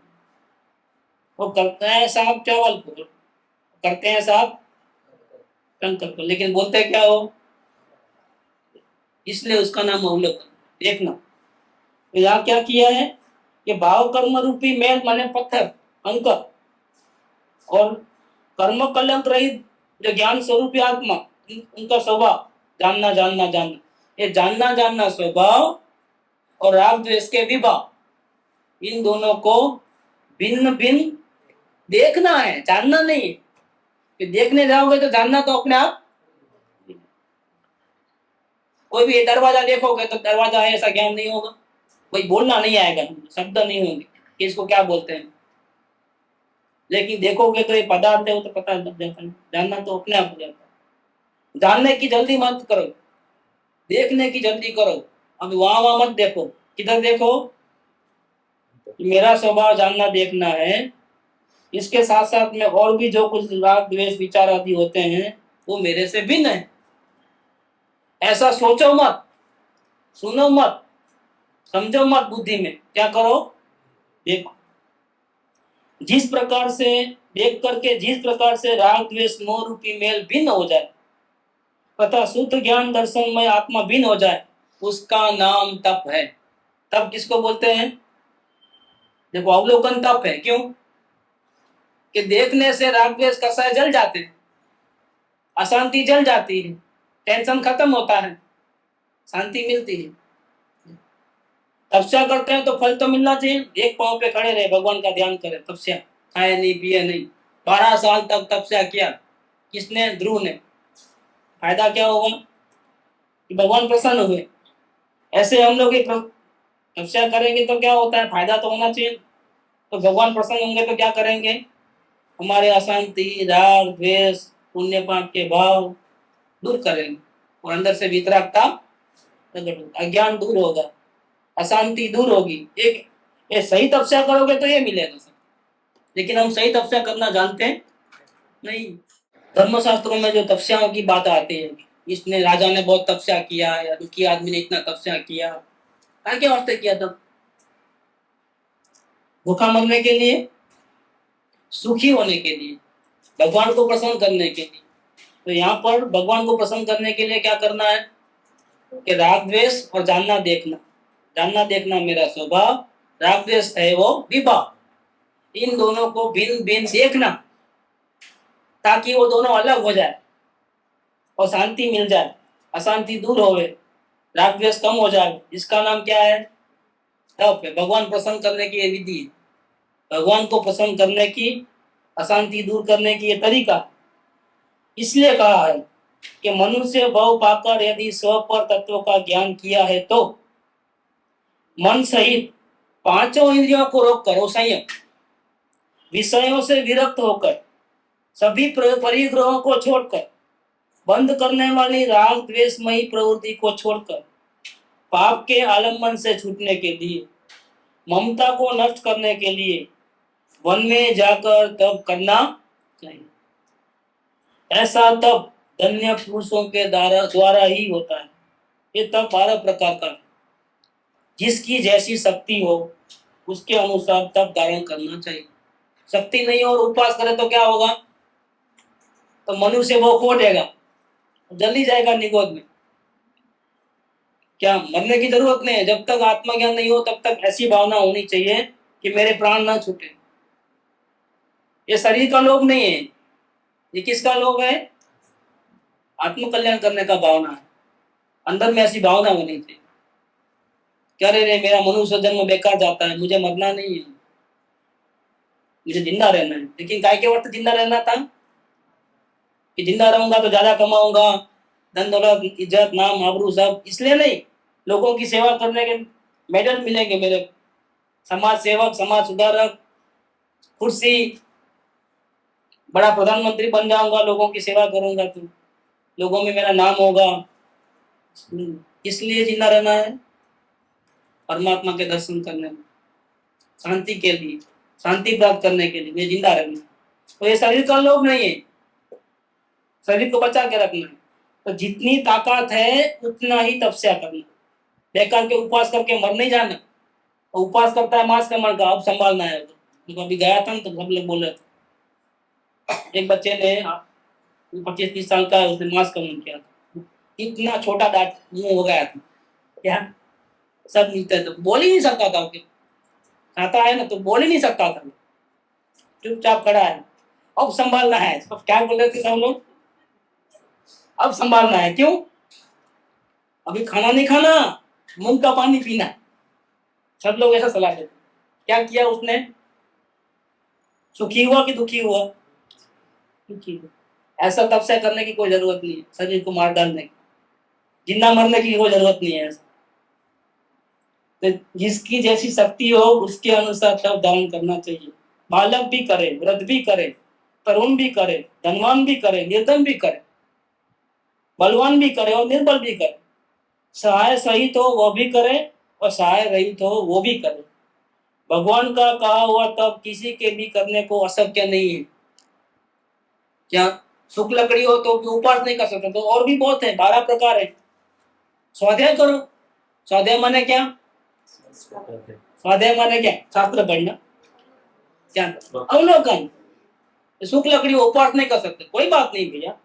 वो करते हैं साहब चावल को, करते हैं साहब कंकर को, लेकिन बोलते क्या हो? इसलिए उसका नाम अवलोकन। देखना तो यहाँ क्या किया है? ये भाव कर्म रूपी मेल माने पत्थर, अंकर, और कर्म कलंक रहित जो ज्ञान स्वरूपी आत्मा, उनका स्वभाव जानना जानना जानना। ये जानना जानना स्वभाव और राग द्वेष के विभाव, इन दोनों को भिन्न भिन्न देखना है, जानना नहीं। कि देखने जाओगे तो जानना तो अपने आप। कोई भी दरवाजा देखोगे तो दरवाजा है ऐसा ज्ञान नहीं होगा, कोई बोलना नहीं आएगा, शब्द नहीं होंगे कि इसको क्या बोलते हैं। लेकिन देखोगे तो ये पदार्थ है, वो तो पता लग जाता है। जानना तो अपने आप हो जाता है। जानने की जल्दी मत करो, देखने की जल्दी करो। अब वहां मत देखो, किधर देखो? मेरा स्वभाव जानना देखना है। इसके साथ साथ में और भी जो कुछ राग द्वेष विचार आदि होते हैं वो मेरे से भिन्न है, ऐसा सोचो मत, सुनो मत, समझो मत, बुद्धि में क्या करो? देखो। जिस प्रकार से देख करके, जिस प्रकार से राग द्वेष मोह रूपी मेल भिन्न हो जाए तथा शुद्ध ज्ञान दर्शन में आत्मा भिन्न हो जाए, उसका नाम तप है। तप किसको बोलते हैं? देखो, अवलोकन तप है। क्यों? कि देखने से राग द्वेष कषाय जल जाते हैं, अशांति जल जाती है, टेंशन खत्म होता है। शांति मिलती है। तपस्या करते हैं तो फल तो मिलना चाहिए। एक पांव पे खड़े रहे, भगवान का ध्यान करें, तपस्या, खाए नहीं पिए नहीं, 12 साल तक तपस्या किया, किसने? ध्रुव ने। फायदा क्या होगा? कि भगवान प्रसन्न हुए। ऐसे हम लोग तपस्या करेंगे तो क्या होता है? फायदा तो होना चाहिए। तो भगवान प्रसन्न होंगे तो क्या करेंगे? हमारे अशांति, राग, द्वेष, पुण्य पाप के भाव दूर करेंगे और अंदर से वितरागता प्रकट होगी, अज्ञान दूर होगा, अशांति दूर होगी। एक ये सही तपस्या करोगे तो ये मिलेगा सब। लेकिन हम सही तपस्या करना जानते नहीं। धर्मशास्त्रों में जो तपस्याओं की बात आती है, इसने राजा ने बहुत तपस्या किया या दुखी आदमी ने इतना तपस्या किया, क्या वास्ते किया? तब भूखा मरने के लिए, सुखी होने के लिए, भगवान को प्रसन्न करने के लिए। तो यहाँ पर भगवान को प्रसन्न करने के लिए क्या करना है? कि राग द्वेष और जानना देखना, जानना देखना मेरा स्वभाव, राग द्वेष है वो विभाव, इन दोनों को भिन्न भिन्न देखना, ताकि वो दोनों अलग हो जाए और शांति मिल जाए, अशांति दूर होवे, राग द्वेष कम हो जाए। इसका नाम क्या है? तप है। भगवान प्रसन्न करने की ये विधि है, भगवान को प्रसन्न करने की, अशांति दूर करने की ये तरीका। इसलिए कहा है कि मनुष्य भव पाकर यदि स्व पर तत्व का ज्ञान किया है तो मन सहित पांचों इंद्रियों को रोक कर, संयम, विषयों से विरक्त होकर, सभी परिग्रहों को छोड़कर, बंद करने वाली राग द्वेषमयी प्रवृत्ति को छोड़कर, पाप के आलम्बन से छूटने के लिए, ममता को नष्ट करने के लिए वन में जाकर तप करना चाहिए। ऐसा तप धन्य पुरुषों के द्वारा ही होता है। ये तप 12 प्रकार का है। जिसकी जैसी शक्ति हो उसके अनुसार तप धारण करना चाहिए। शक्ति नहीं हो और उपवास करे तो क्या होगा? तो मनुष्य वो खो देगा, जल्दी जाएगा निगोद में। क्या मरने की जरूरत नहीं है। जब तक आत्मज्ञान नहीं हो तब तक ऐसी भावना होनी चाहिए कि मेरे प्राण ना छूटे। ये शरीर का लोभ नहीं है, ये किसका लोभ है? आत्म कल्याण करने का भावना है। अंदर में ऐसी भावना होनी चाहिए, क्या रे मेरा मनुष्य जन्म बेकार जाता है, मुझे मरना नहीं है, मुझे जिंदा रहना है। लेकिन काय के वक्त जिंदा रहना था कि जिंदा रहूंगा तो ज्यादा कमाऊंगा, धन दौलत, इज्जत, नाम, आबरू सब, इसलिए नहीं। लोगों की सेवा करने के मेडल मिलेंगे मेरे, समाज सेवक, समाज सुधारक, कुर्सी, बड़ा प्रधानमंत्री बन जाऊंगा, लोगों की सेवा करूंगा तो लोगों में मेरा नाम होगा। इसलिए जिंदा रहना है, परमात्मा के दर्शन करने में, शांति के लिए, शांति प्राप्त करने के लिए जिंदा रहना। तो ये शरीर का लोभ नहीं है, शरीर को बचा के रखना है। तो जितनी ताकत है उतना ही तपस्या करना। बेकार के उपवास करके मर नहीं जाना। तो उपवास करता है मांस कमर का, अब संभालना है। तो अभी गया था तो सब लोग बोल रहे थे, एक बच्चे ने 25-30 साल का, उसने मांस कमर किया था, इतना छोटा दांत मुंह हो गया था, क्या सब मिलते तो बोल ही नहीं सकता था। खाता है ना तो बोल ही नहीं सकता था, चुपचाप खड़ा है। अब संभालना है, सब क्या बोल रहे थे सब लोग, अब संभालना है। क्यों? अभी खाना नहीं खाना, मूंग का पानी पीना। सब लोग ऐसा सलाह देते। क्या किया उसने? सुखी हुआ कि दुखी हुआ? दुखी हुआ। ऐसा तपस्या करने की कोई जरूरत नहीं है, शरीर को मार डालने की, जिंदा मरने की कोई जरूरत नहीं है। तो जिसकी जैसी शक्ति हो उसके अनुसार तप दान करना चाहिए। बालक भी करे, वृद्ध भी करे, तरुण भी करे, धनवान भी करे, निर्धन भी करे, बलवान भी करे और निर्बल भी करे, सहाय सहित हो वह भी करे और सहाय रहित हो वो भी करे। भगवान का कहा हुआ तप किसी के भी करने को अशक्य नहीं है। क्या सुख लकड़ी हो तो उपवास नहीं कर सकते? तो और भी बहुत है, 12 प्रकार है। स्वाध्याय करो। स्वाध्याय माने क्या? स्वाध्याय माने क्या? शास्त्र पढ़ना, क्या अवलोकन। सुख लकड़ी उपवास नहीं कर सकते, कोई बात नहीं भैया।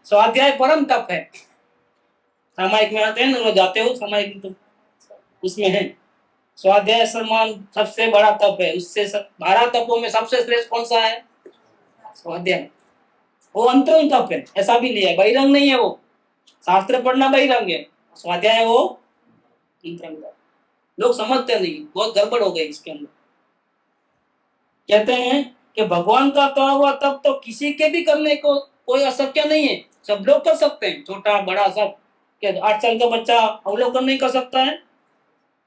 स्वाध्याय परम तप है। सामायिक में आते हैं ना, जाते हो सामायिक तो उसमें है स्वाध्याय सम्मान सबसे बड़ा तप है। उससे 12 तपों में सबसे श्रेष्ठ कौन सा है? स्वाध्याय। वो अंतरंग तप है, ऐसा भी लिया है, बहिरंग नहीं है। वो शास्त्र पढ़ना बहिरंग है स्वाध्याय है वो मंत्रंग। लोग समझते नहीं, बहुत गड़बड़ हो गई इसके अंदर। कहते हैं कि भगवान का कहा हुआ तब तो किसी के भी करने को कोई अशक्य नहीं है, सब लोग कर सकते हैं, छोटा बड़ा सब। क्या 8 साल का बच्चा अवलोकन नहीं कर सकता है?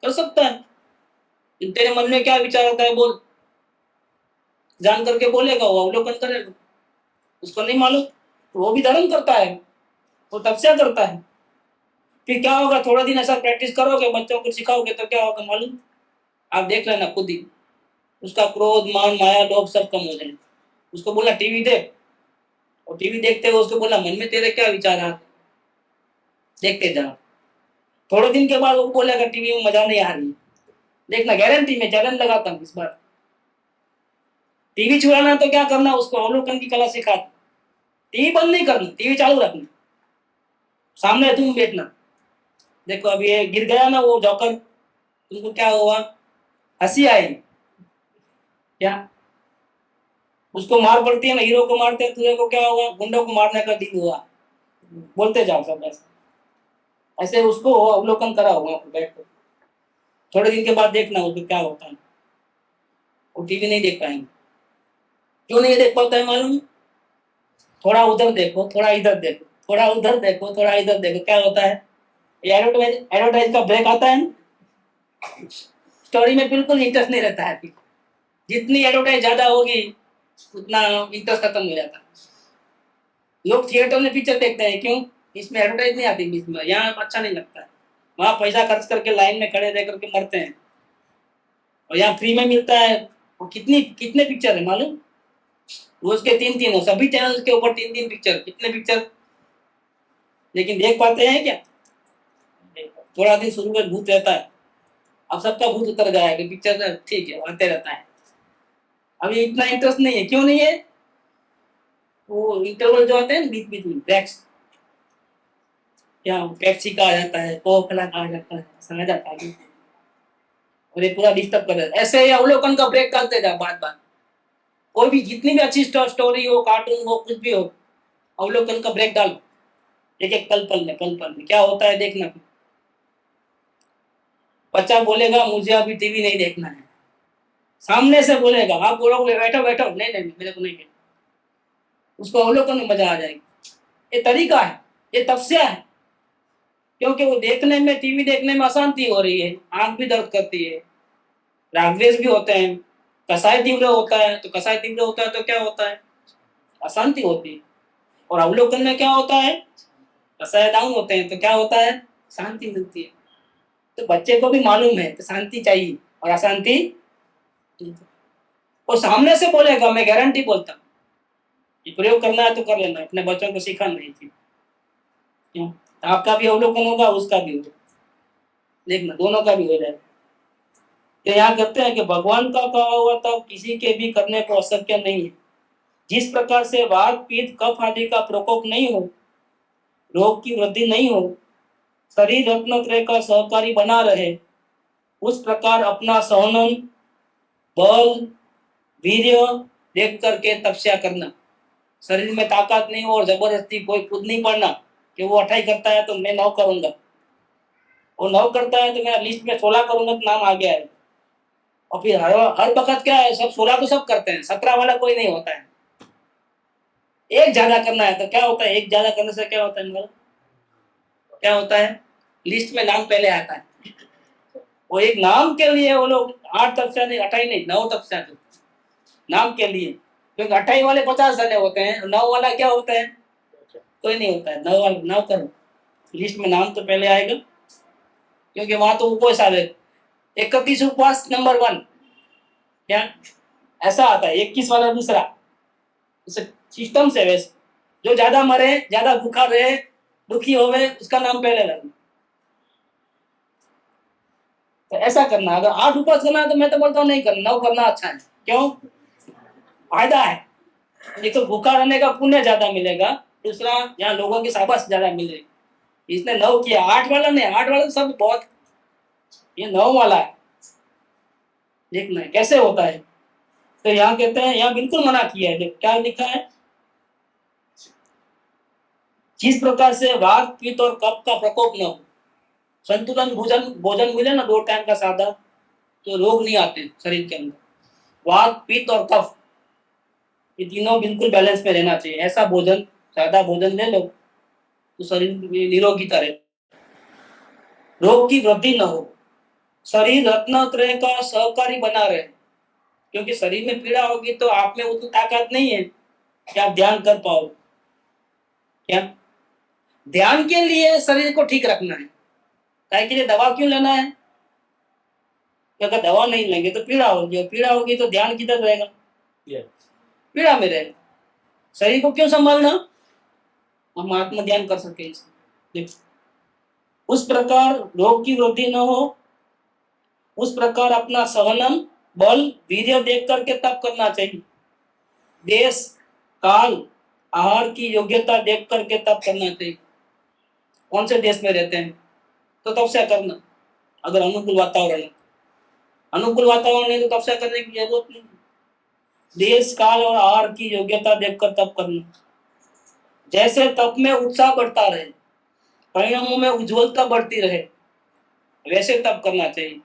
कर सकता है। तेरे मन में क्या विचार होता है बोल, जान करके बोलेगा, वो अवलोकन करेगा। उसको नहीं मालूम तो वो भी धर्म करता है, वो तपस्या करता है। फिर क्या होगा, थोड़ा दिन ऐसा प्रैक्टिस करोगे, बच्चों को सिखाओगे तो क्या होगा मालूम? आप देख लेना खुद ही, उसका क्रोध मान माया लोभ सब कम हो जाएगा। उसको बोला टीवी देख, और टीवी देखते हुए उसको बोला मन में तेरे क्या विचार आते, देखते जा। थोड़े दिन के बाद वो बोलेगा टीवी में मजा नहीं आ रही, देखना गारंटी में चैलेंज लगाता हूँ इस बार। टीवी छुड़ाना तो क्या करना, उसको अवलोकन की कला सिखा। टीवी बंद नहीं करना, टीवी चालू रखना, सामने तुम बैठना। देखो अभी ये गिर गया ना वो जॉकर, तुमको क्या हुआ, हंसी आई क्या? उसको मार पड़ती है ना, हीरो को मारते हैं, तुझे को क्या हुआ, गुंडों को मारने का दिन हुआ। बोलते जाओ सब ऐसे ऐसे। उसको अवलोकन करा हुआ बैठ कर, थोड़े दिन के बाद देखना उसको क्या होता है। वो टीवी नहीं देख पाएंगे। क्यों नहीं देख पाता है मालूम? थोड़ा उधर देखो, थोड़ा इधर देखो, थोड़ा उधर देखो, थोड़ा इधर देखो, क्या होता है? ये एडवर्टाइज का ब्रेक आता है, स्टोरी में बिल्कुल इंटरेस्ट नहीं रहता है। जितनी एडवर्टाइज ज्यादा होगी उतना इंटरेस्ट खत्म हो जाता है। लोग थिएटर में पिक्चर देखते हैं, क्यों? इसमें एडवर्टाइज नहीं आती बीच में, यहाँ अच्छा नहीं लगता है। वहां पैसा खर्च करके लाइन में खड़े रह करके मरते हैं, और यहाँ फ्री में मिलता है। और कितने पिक्चर है मालूम? रोज के 3 हो, सभी चैनल के ऊपर 3 पिक्चर, कितने पिक्चर। लेकिन देख पाते हैं क्या? थोड़ा दिन शुरू में भूत रहता है, अब सबका भूत उतर गया है कि पिक्चर ठीक है आते रहता है। अभी इतना इंटरेस्ट नहीं है, क्यों नहीं है? वो इंटरवल जो आते हैं बीच बीच में ब्रेक्स, क्या पेप्सी का आ जाता है, कोका का आ जाता है, समझ जाता है, और ये पूरा डिस्टर्ब कर देता है। ऐसे ही अवलोकन का ब्रेक डालते जा बात बात। कोई भी जितनी भी अच्छी स्टोरी हो, कार्टून हो, कुछ भी हो, अवलोकन का ब्रेक डालो। एक एक पल में क्या होता है देखना। बच्चा बोलेगा मुझे अभी टीवी नहीं देखना है, सामने से बोलेगा, आप बोलोगे बैठो बैठो, नहीं नहीं मेरे को नहीं देखना, उसको अवलोकन में मजा आ जाएगी। ये तरीका है, ये तपस्या है। क्योंकि वो देखने में, टीवी देखने में अशांति हो रही है, आंख भी दर्द करती है, रागद्वेष भी होते हैं, कसाय तीव्र होता है। तो कसाय तीव्र होता है तो क्या होता है? अशांति होती है। और अवलोकन में क्या होता है? कसाय डाउन होते हैं तो क्या होता है? शांति मिलती है। तो बच्चे को भी मालूम है कि शांति चाहिए और अशांति, वो सामने से बोलेगा, मैं गारंटी बोलता हूँ। ये प्रयोग करना है तो कर लेना, अपने बच्चों को सिखाना नहीं चाहिए। क्यों? आपका भी अवलोकन होगा, उसका भी होगा, देखना दोनों का भी हो जाएगा। तो यहाँ कहते हैं कि भगवान का कहा हुआ तब किसी के भी करने को अशक्य नहीं है। जिस प्रकार से वात पित्त कफ आदि का प्रकोप नहीं हो, रोग की वृद्धि नहीं हो, शरीर रत्नत्रय का सहकारी बना रहे, उस प्रकार अपना सहनन बल वीर्य देख करके तपस्या करना। शरीर में ताकत नहीं हो और जबरदस्ती कोई कूद नहीं पड़ना कि वो 28 करता है तो मैं 9 करूंगा, वो 9 करता है तो मैं लिस्ट में 16 करूंगा तो नाम आ गया है। और फिर हर वक्त क्या है, सब 16 तो सब करते हैं, 17 वाला कोई नहीं होता है। एक ज्यादा करना है तो क्या होता है? एक ज्यादा करने से क्या होता है? क्या होता है? लिस्ट में नाम पहले आता है। वो एक नाम के लिए वो लोग 8 तपस्या नहीं, 28 नहीं, 9 तपस्या करते नाम के लिए। क्योंकि 28 वाले 50 जने होते हैं, 9 वाला क्या होता है? कोई नहीं होता है। 9 वाला 9 करो, लिस्ट में नाम तो पहले आएगा, क्योंकि वहां तो उपवास आ गए। 31 उपवास नंबर 1 क्या ऐसा आता है, 21 वाला दूसरा, सिस्टम से। वैसे जो ज्यादा मरे, ज्यादा भूखा रहे, दुखी होवे, उसका नाम पहले लगना। तो ऐसा करना। अगर 8 उपवास करना है तो मैं तो बोलता हूँ नहीं करना, 9 करना अच्छा है। क्यों? फायदा है। एक तो भूखा रहने का पुण्य ज्यादा मिलेगा, दूसरा यहाँ लोगों की शाबाश ज्यादा मिलेगी। इसने 9 किया, 8 वाला नहीं, 8 वाला तो सब बहुत, ये 9 वाला है। देखना है कैसे होता है। तो यहाँ कहते हैं, यहाँ बिल्कुल मना किया है। क्या लिखा है? जिस प्रकार से वात पित्त और कफ का प्रकोप न हो, संतुलन भोजन भोजन मिले ना 2 टाइम का सादा, तो रोग नहीं आते शरीर के अंदर। वात, पित्त और कफ, ये तीनों बिल्कुल बैलेंस में रहना चाहिए। ऐसा भोजन, सादा भोजन ले लो तो शरीर में निरोगिता रहे, रोग की वृद्धि न हो, शरीर रत्नत्रय का सहकारी बना रहे। क्योंकि शरीर में पीड़ा होगी तो आप में उतनी ताकत नहीं है कि आप ध्यान कर पाओ। क्या ध्यान के लिए शरीर को ठीक रखना है, काहे के लिए दवा क्यों लेना है? कि अगर दवा नहीं लेंगे तो पीड़ा होगी, और पीड़ा होगी तो ध्यान किधर रहेगा? पीड़ा में रहेगा। शरीर को क्यों संभालना? हम आत्म ध्यान कर सके। उस प्रकार रोग की वृद्धि न हो, उस प्रकार अपना सहनम, बल, वीर्य देख करके तप करना चाहिए। देश, काल, आहार की योग्यता देख करके तप करना चाहिए। कौन से देश में रहते हैं तो तपस्या करना, अगर अनुकूल वातावरण है। अनुकूल वातावरण है तो तपस्या करने की जरूरत नहीं। देश, काल और आहार की योग्यता देखकर तप करना। जैसे तप में उत्साह बढ़ता रहे, परिणामों में उज्ज्वलता बढ़ती रहे, वैसे तप करना चाहिए।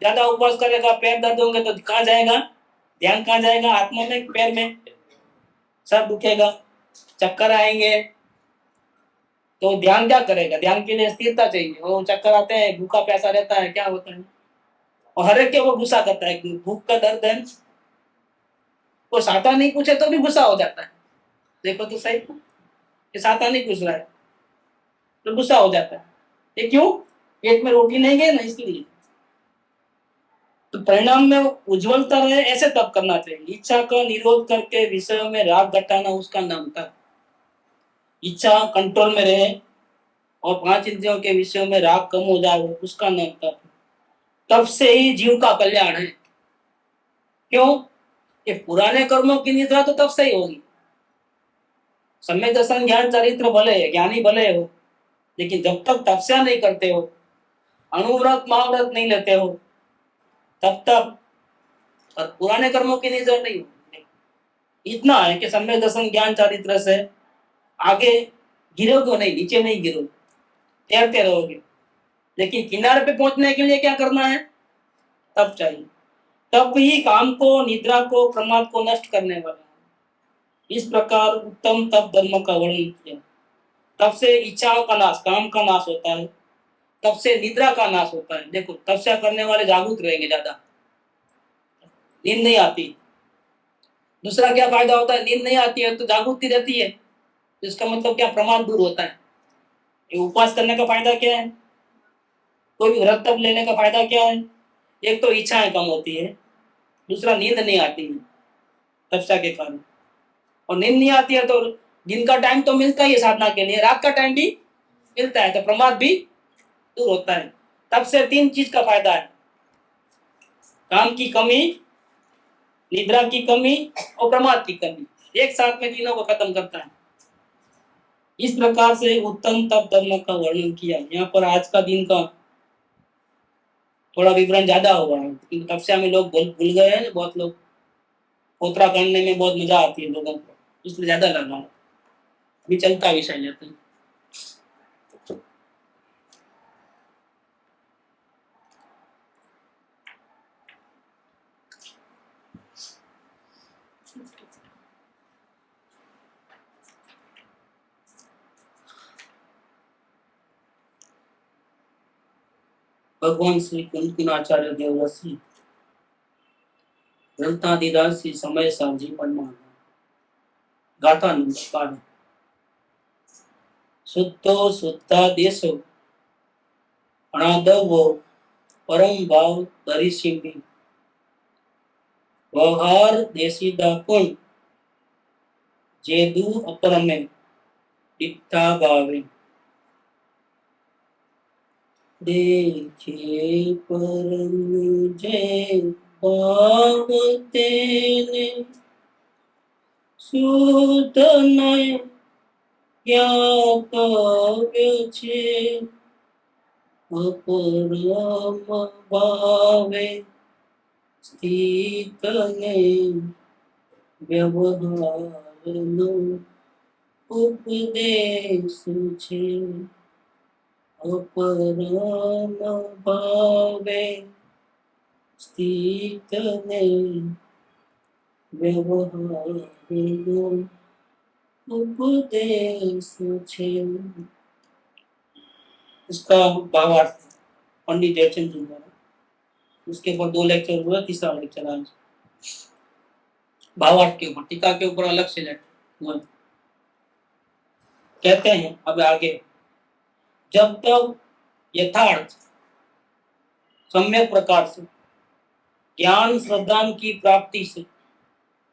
ज्यादा उपवास करेगा, पैर दर्द होंगे तो कहाँ जाएगा ध्यान? कहाँ जाएगा? आत्मा में, पैर में? सर दुखेगा, चक्कर आएंगे, तो ध्यान क्या करेगा? ध्यान के लिए स्थिरता चाहिए। वो चक्कर आते हैं, भूखा प्यासा रहता है, क्या होता है? और हर एक के वो गुस्सा करता है, भूख का दर्द है, वो साता नहीं पूछे तो भी गुस्सा हो जाता है। देखो तो सही, कि साता नहीं पूछ रहा है तो गुस्सा हो जाता है। ये क्यों? पेट में रोटी नहीं गई ना, इसलिए। तो परिणाम में उज्ज्वलता रहे, ऐसे तप करना चाहिए। इच्छा का निरोध करके विषयों में राग घटाना, उसका नाम तप। इच्छा कंट्रोल में रहे और 5 इंद्रियों के विषयों में राग कम हो जाए, उसका नाम तप। तप से ही जीव का कल्याण है। क्यों? कि पुराने कर्मों की निद्रा तो तब से ही होगी। सम्यक दर्शन ज्ञान चरित्र भले, ज्ञानी भले हो, लेकिन जब तक तपस्या नहीं करते हो, अनुव्रत महाव्रत नहीं लेते हो, तब तक और पुराने कर्मों की निद्रा नहीं होगी। इतना है कि सम्यक दर्शन ज्ञान चरित्र से आगे गिरोगे नहीं, नीचे नहीं गिरोगे, तैरते रहोगे। लेकिन किनारे पे पहुंचने के लिए क्या करना है? तप चाहिए। तप ही काम को, निद्रा को, प्रमाद को नष्ट करने वाला है। इस प्रकार उत्तम तप धर्म का वर्णन किया। तप से इच्छाओं का नाश, काम का नाश होता है। तप से निद्रा का नाश होता है। देखो, तपस्या करने वाले जागरूक रहेंगे, ज्यादा नींद नहीं आती। दूसरा क्या फायदा होता है? नींद नहीं आती है तो जागृति रहती है, इसका मतलब क्या? प्रमाद दूर होता है। ये उपवास करने का फायदा क्या है? कोई भी व्रत तप लेने का फायदा क्या है? एक तो इच्छाएं कम होती है, दूसरा नींद नहीं आती है तपस्या के कारण। और नींद नहीं आती है तो दिन का टाइम तो मिलता ही है साधना के लिए, रात का टाइम भी मिलता है, तो प्रमाद भी दूर होता है। तब से 3 चीज का फायदा है: काम की कमी, निद्रा की कमी और प्रमाद की कमी। एक साथ में तीनों को खत्म करता है। इस प्रकार से उत्तम तप धर्म का वर्णन किया। यहाँ पर आज का दिन का थोड़ा विवरण ज्यादा हुआ है, क्योंकि तपस्या में लोग भूल गए हैं। बहुत लोग पोतरा करने में बहुत मजा आती है लोगों को, इसलिए ज्यादा लगा। अभी चलता विषय लेते हैं। भगवान श्री कुंकुनाचार्य देवरसी ग्रंथादिदासी समय साजी पन्ना गाथा नमस्कार। शुद्धो शुद्धा देशो अनादवो परम भाव दरिसिंबी व्यवहार देसी दाकुण जेदू अपरमे इत्था गावे। देखे परम जय भाव तेने शुद्ध नय ज्ञातव्य छे अपरम भावे स्थित ने व्यवहार नो उपदेश छे। अपराम भावे स्थित ने व्यवहारिनो उपदेश छे। इसका भावार्थ पंडित जयचंद जी द्वारा, उसके ऊपर 2 लेक्चर हुआ, तीसरा लेक्चर आज भावार्थ के ऊपर, टीका के ऊपर अलग से लेक्चर हुआ। कहते हैं अब आगे, जब तक यथार्थ सम्यक प्रकार से ज्ञान श्रद्धा की प्राप्ति से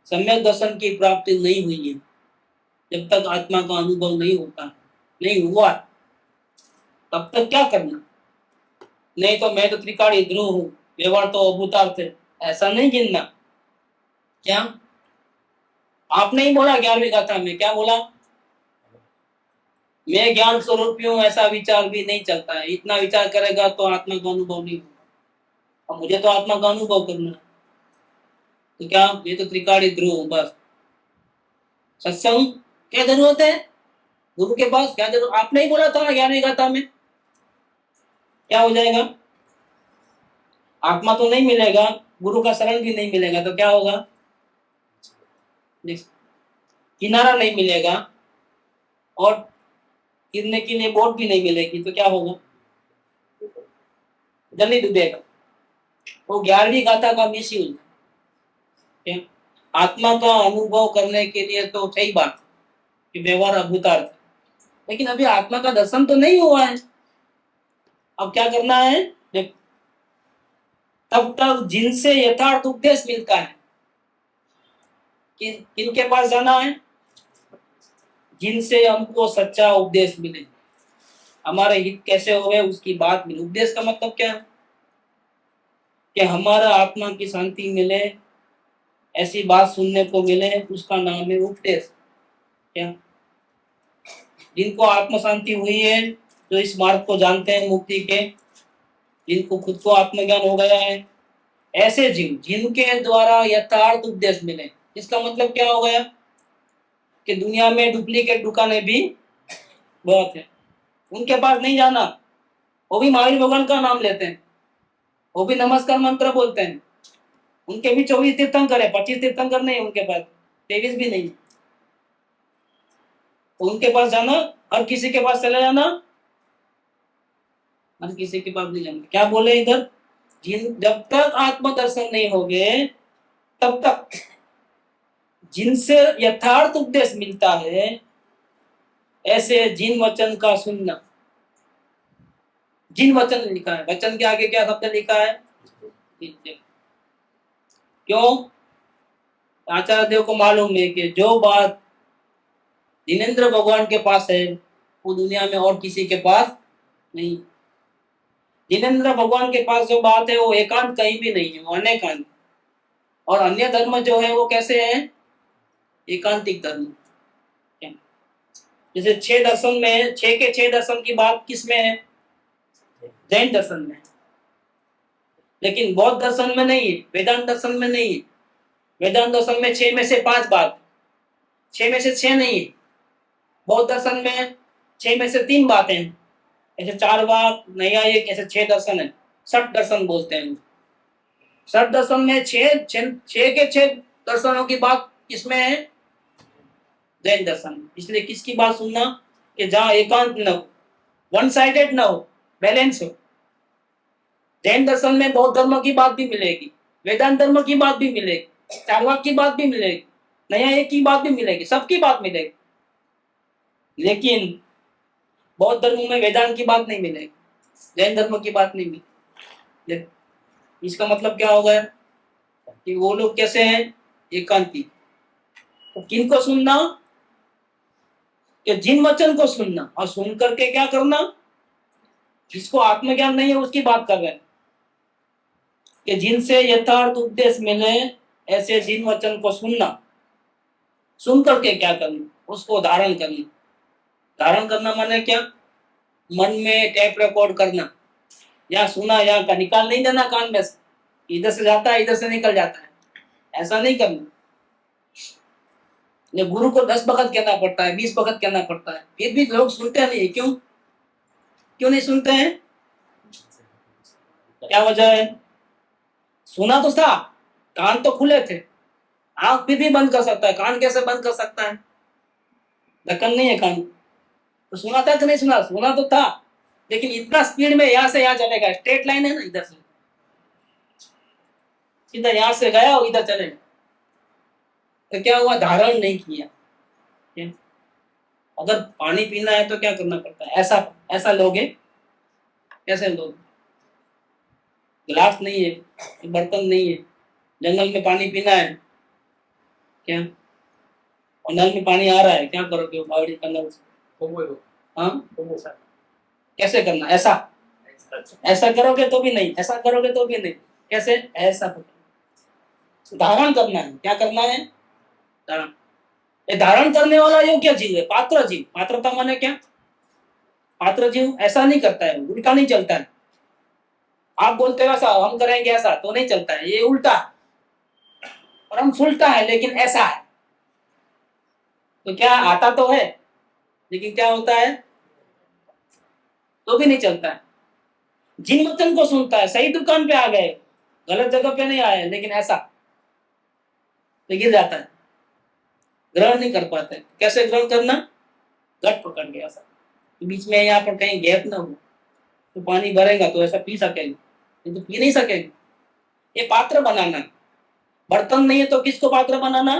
सम्यक दर्शन की प्राप्ति नहीं हुई है, जब तक आत्मा का अनुभव नहीं होता, नहीं हुआ, तब तक क्या करना? नहीं तो मैं तो त्रिकाणी ध्रुव हूं, व्यवहार तो अभूतार्थ है, ऐसा नहीं गिनना। क्या आपने ही बोला 11वीं गाथा में, क्या बोला? मैं ज्ञान स्वरूप हूं, ऐसा विचार भी नहीं चलता है। इतना विचार करेगा तो आत्मा का अनुभव नहीं होगा, और मुझे तो आत्मा का अनुभव करना है। तो क्या ये तो त्रिकाणी ध्रुव हूं बस। सत्संग क्या जरूरत है गुरु के पास? क्या जरूरत? आपने ही बोला था 11वीं गाथा में। क्या हो जाएगा? आत्मा तो नहीं मिलेगा, गुरु का शरण भी नहीं मिलेगा, तो क्या होगा? किनारा नहीं मिलेगा और गिरने के लिए बोट भी नहीं मिलेगी, तो क्या होगा? जल्दी डूबेगा। वो 11वीं गाथा का मिसयूज है। आत्मा का अनुभव करने के लिए तो सही बात कि व्यवहार अभूतार्थ, लेकिन अभी आत्मा का दर्शन तो नहीं हुआ है। अब क्या करना है? तब तक जिनसे यथार्थ उपदेश मिलता है, किनके पास जाना है? जिनसे हमको सच्चा उपदेश मिले, हमारे हित कैसे होवे उसकी बात मिले। उपदेश का मतलब क्या है? कि हमारा आत्मा की शांति मिले, ऐसी बात सुनने को मिले, उसका नाम है उपदेश। क्या जिनको आत्म शांति हुई है, जो इस मार्ग को जानते हैं मुक्ति के, जिनको खुद को आत्मज्ञान हो गया है, ऐसे जीव जिनके द्वारा यथार्थ उपदेश मिले, इसका मतलब क्या हो गया? कि दुनिया में डुप्लीकेट दुकानें भी बहुत है, उनके पास नहीं जाना। वो भी महावीर भगवान का नाम लेते हैं, वो भी नमस्कार मंत्र बोलते हैं, उनके भी 24 तीर्थंकर है, 25 तीर्थंकर नहीं उनके पास, 23 भी नहीं। उनके पास जाना, हर किसी के पास चले जाना, हर किसी के पास नहीं जाना। क्या बोले इधर? जब तक आत्मदर्शन नहीं होगे तब तक जिनसे यथार्थ उपदेश मिलता है, ऐसे जिन वचन का सुनना। जिन वचन लिखा है, वचन के आगे क्या शब्द लिखा है? क्यों? आचार्य देव को मालूम है कि जो बात जिनेंद्र भगवान के पास है वो दुनिया में और किसी के पास नहीं। जिनेंद्र भगवान के पास जो बात है वो एकांत कहीं भी नहीं है, वो अनेकांत। और अन्य धर्म जो है वो कैसे है? एकांतिक धर्म। जैसे 6 दर्शन में 6 के 6 दर्शन की बात किस में है? जैन दर्शन में। लेकिन बौद्ध दर्शन में नहीं है, वेदांत दर्शन में नहीं है। वेदांत दर्शन में 6 में से 5 बात, 6 में से 6 नहीं है। बौद्ध दर्शन में 6 में से 3 बातें, ऐसे 4 बात न्यायिक, ऐसे 6 दर्शन है, 60 दर्शन बोलते हैं। 60 दर्शन में 6 के 6 दर्शनों की बात किसमें है? जैन दर्शन। इसलिए किसकी बात सुनना? कि जहां एकांत न हो, वन साइडेड न हो, बैलेंस हो। जैन दर्शन में बौद्ध धर्म की बात भी मिलेगी, वेदांत धर्म की बात भी मिलेगी, चारवाक की बात भी मिलेगी, न्यायिक की बात भी मिलेगी, सबकी बात मिलेगी। लेकिन बौद्ध धर्म में वेदांत की बात नहीं मिलेगी, जैन धर्म की बात नहीं मिलेगी। इसका मतलब क्या हो गया? कि वो लोग कैसे हैं? एकांती। तो किनको सुनना? कि जिन वचन को सुनना, और सुन करके क्या करना? जिसको आत्मज्ञान नहीं है उसकी बात कर रहे हैं कि जिनसे यथार्थ उपदेश मिले, ऐसे जिन वचन को सुनना। सुन करके क्या करना? उसको धारण करना। धारण करना माने क्या? मन में टेप रिकॉर्ड करना, या सुना यहाँ का निकाल नहीं देना कान में से, इधर से जाता है इधर से निकल जाता है, ऐसा नहीं करना। ये गुरु को 10 वक्त कहना पड़ता है, 20 वक्त कहना पड़ता है, फिर भी लोग सुनते नहीं। क्यों? क्यों नहीं सुनते हैं? क्या वजह है? सुना तो था, कान तो खुले थे, आंख फिर भी बंद कर सकता है, कान कैसे बंद कर सकता है? ढक्कन नहीं है कान, तो सुना था कि नहीं सुना? सुना तो था, लेकिन इतना स्पीड में यहां से यहां चलेगा, स्ट्रेट लाइन है ना, इधर से सीधा यहां से गया और इधर चलेगा, तो क्या हुआ? धारण नहीं किया। क्या? अगर पानी पीना है तो क्या करना पड़ता है? ऐसा ऐसा लोगे, कैसे लोगे? गिलास नहीं है, बर्तन नहीं है, जंगल में पानी पीना है, क्या? और नल में पानी आ रहा है, क्या करोगे? बावड़ी का नल से, हाँ, कैसे करना? ऐसा ऐसा करोगे तो भी नहीं, ऐसा करोगे तो भी नहीं, कैसे? ऐसा धारण करना है। क्या करना है? धारण। ये धारण करने वाला ये क्या चीज है? पात्र जीव। पात्रता माने क्या? पात्र जीव ऐसा नहीं करता है, उल्टा नहीं चलता है। आप बोलते हो ऐसा, हम करेंगे ऐसा, तो नहीं चलता है, ये उल्टा, और हम सुलटा है लेकिन ऐसा है। तो क्या आता तो है, लेकिन क्या होता है? तो भी नहीं चलता है। जिन वचन को सुनता है, सही दुकान पे आ गए, गलत जगह पे नहीं आए, लेकिन ऐसा, तो गिर जाता है, ग्रहण नहीं कर पाते। कैसे ग्रहण करना? गट पकड़ के ऐसा, तो बीच में यहाँ पर कहीं गैप ना हो, तो पानी भरेगा तो ऐसा पी सकेंगे, नहीं तो पी नहीं सकेंगे। ये पात्र बनाना, बर्तन नहीं है तो किसको पात्र बनाना?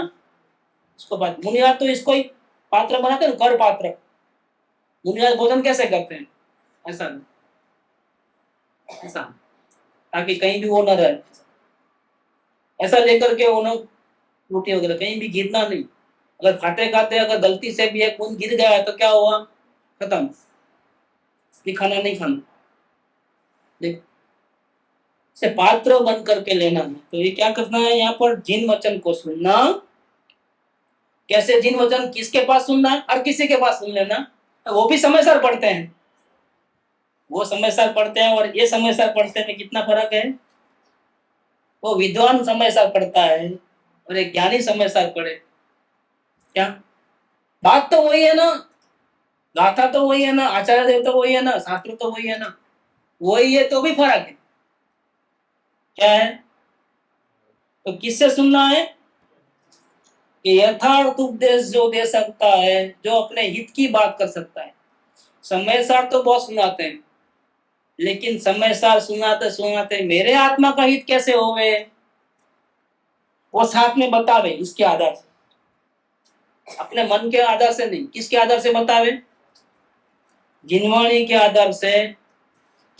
इसको पात्र। मुनिया तो इसको ही पात्र बनाते हैं, कर पात्र। मुनिया भोजन कैसे करते हैं? ऐसा ऐसा, ताकि कहीं भी वो न रहे, ऐसा लेकर के वो रोटी वगैरह कहीं भी गिरना नहीं। अगर खाते खाते अगर गलती से भी एक बूंद गिर गया तो क्या हुआ? खत्म, ये खाना नहीं खाना। देख, से पात्र बन करके लेना है। तो ये क्या करना है? यहाँ पर जिन वचन को सुनना। कैसे जिन वचन? किसके पास सुनना है? हर किसी के पास सुन लेना। वो भी समय सर पढ़ते हैं, वो समय सर पढ़ते हैं और ये समय सर पढ़ते में कितना फर्क है? वो विद्वान समय सर पढ़ता है और एक ज्ञानी समय सर पढ़े। क्या बात तो वही है ना, गाथा तो वही है ना, आचार्य देव तो वही है ना, शास्त्र तो वही है ना, वही है, तो भी फर्क है। क्या है? तो किससे सुनना है? कि यथार्थ उपदेश जो दे सकता है, जो अपने हित की बात कर सकता है। समय सार तो बहुत सुनाते हैं, लेकिन समय सार सुनाते सुनाते मेरे आत्मा का हित कैसे होवे, वो साथ में बतावे। इसके आधार से, अपने मन के आधार से नहीं, किसके आधार से बतावे? जिनवाणी के आधार से,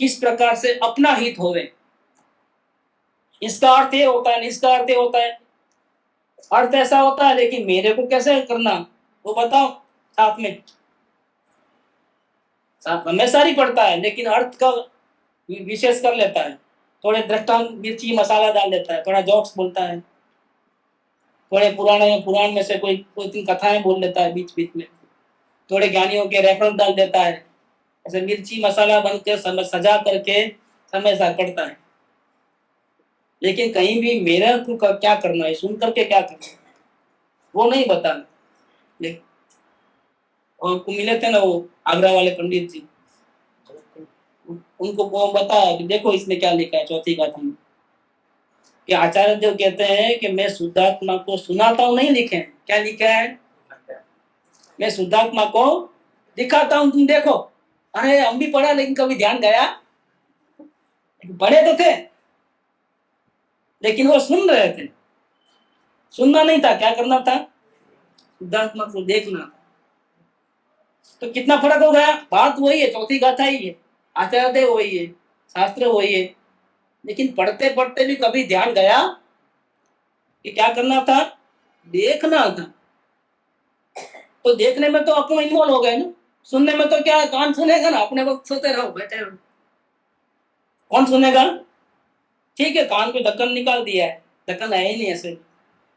किस प्रकार से अपना हित होवे। इसका अर्थ ये होता है, इसका अर्थ ये होता है, अर्थ ऐसा होता है, लेकिन मेरे को कैसे करना वो बताओ। साथ में, साथ में सारी पढ़ता है, लेकिन अर्थ का विशेष कर लेता है। थोड़े दृष्टांत, मिर्ची मसाला डाल देता है, थोड़ा जोक्स बोलता है, थोड़े पुराण में से कोई तीन कथाएं बोल लेता है बीच बीच में, थोड़े ज्ञानियों के रेफरेंस डाल देता है। ऐसे मिर्ची मसाला बन के सजा करके समय सार पढ़ता है, लेकिन कहीं भी मेरे को क्या करना है, सुन करके क्या करना है, वो नहीं बताना। और मिले थे ना वो आगरा वाले पंडित जी, उनको वो बताया कि देखो इसमें क्या लिखा है चौथी गाथा में, कि आचार्य जो कहते हैं कि मैं शुद्धात्मा को सुनाता हूँ, नहीं लिखे। क्या लिखा है? मैं शुद्धात्मा को दिखाता हूँ, तुम देखो। अरे हम भी पढ़ा, लेकिन कभी ध्यान गया? पढ़े तो थे, लेकिन वो सुन रहे थे, सुनना नहीं था, क्या करना था? शुद्धात्मा को देखना था। तो कितना फर्क हो गया? बात वही है, चौथी गाथा ही है, आचार्य देव वही है, शास्त्र वही है, लेकिन पढ़ते पढ़ते भी कभी ध्यान गया कि क्या करना था? देखना था। तो देखने में तो अपन इन्वॉल्व हो गए ना, सुनने में तो क्या कान सुनेगा ना, अपने वक्त सोते रहो, बैठे रहो, कौन सुनेगा? ठीक है, कान पे ढक्कन निकाल दिया है, ढक्कन है ही नहीं ऐसे,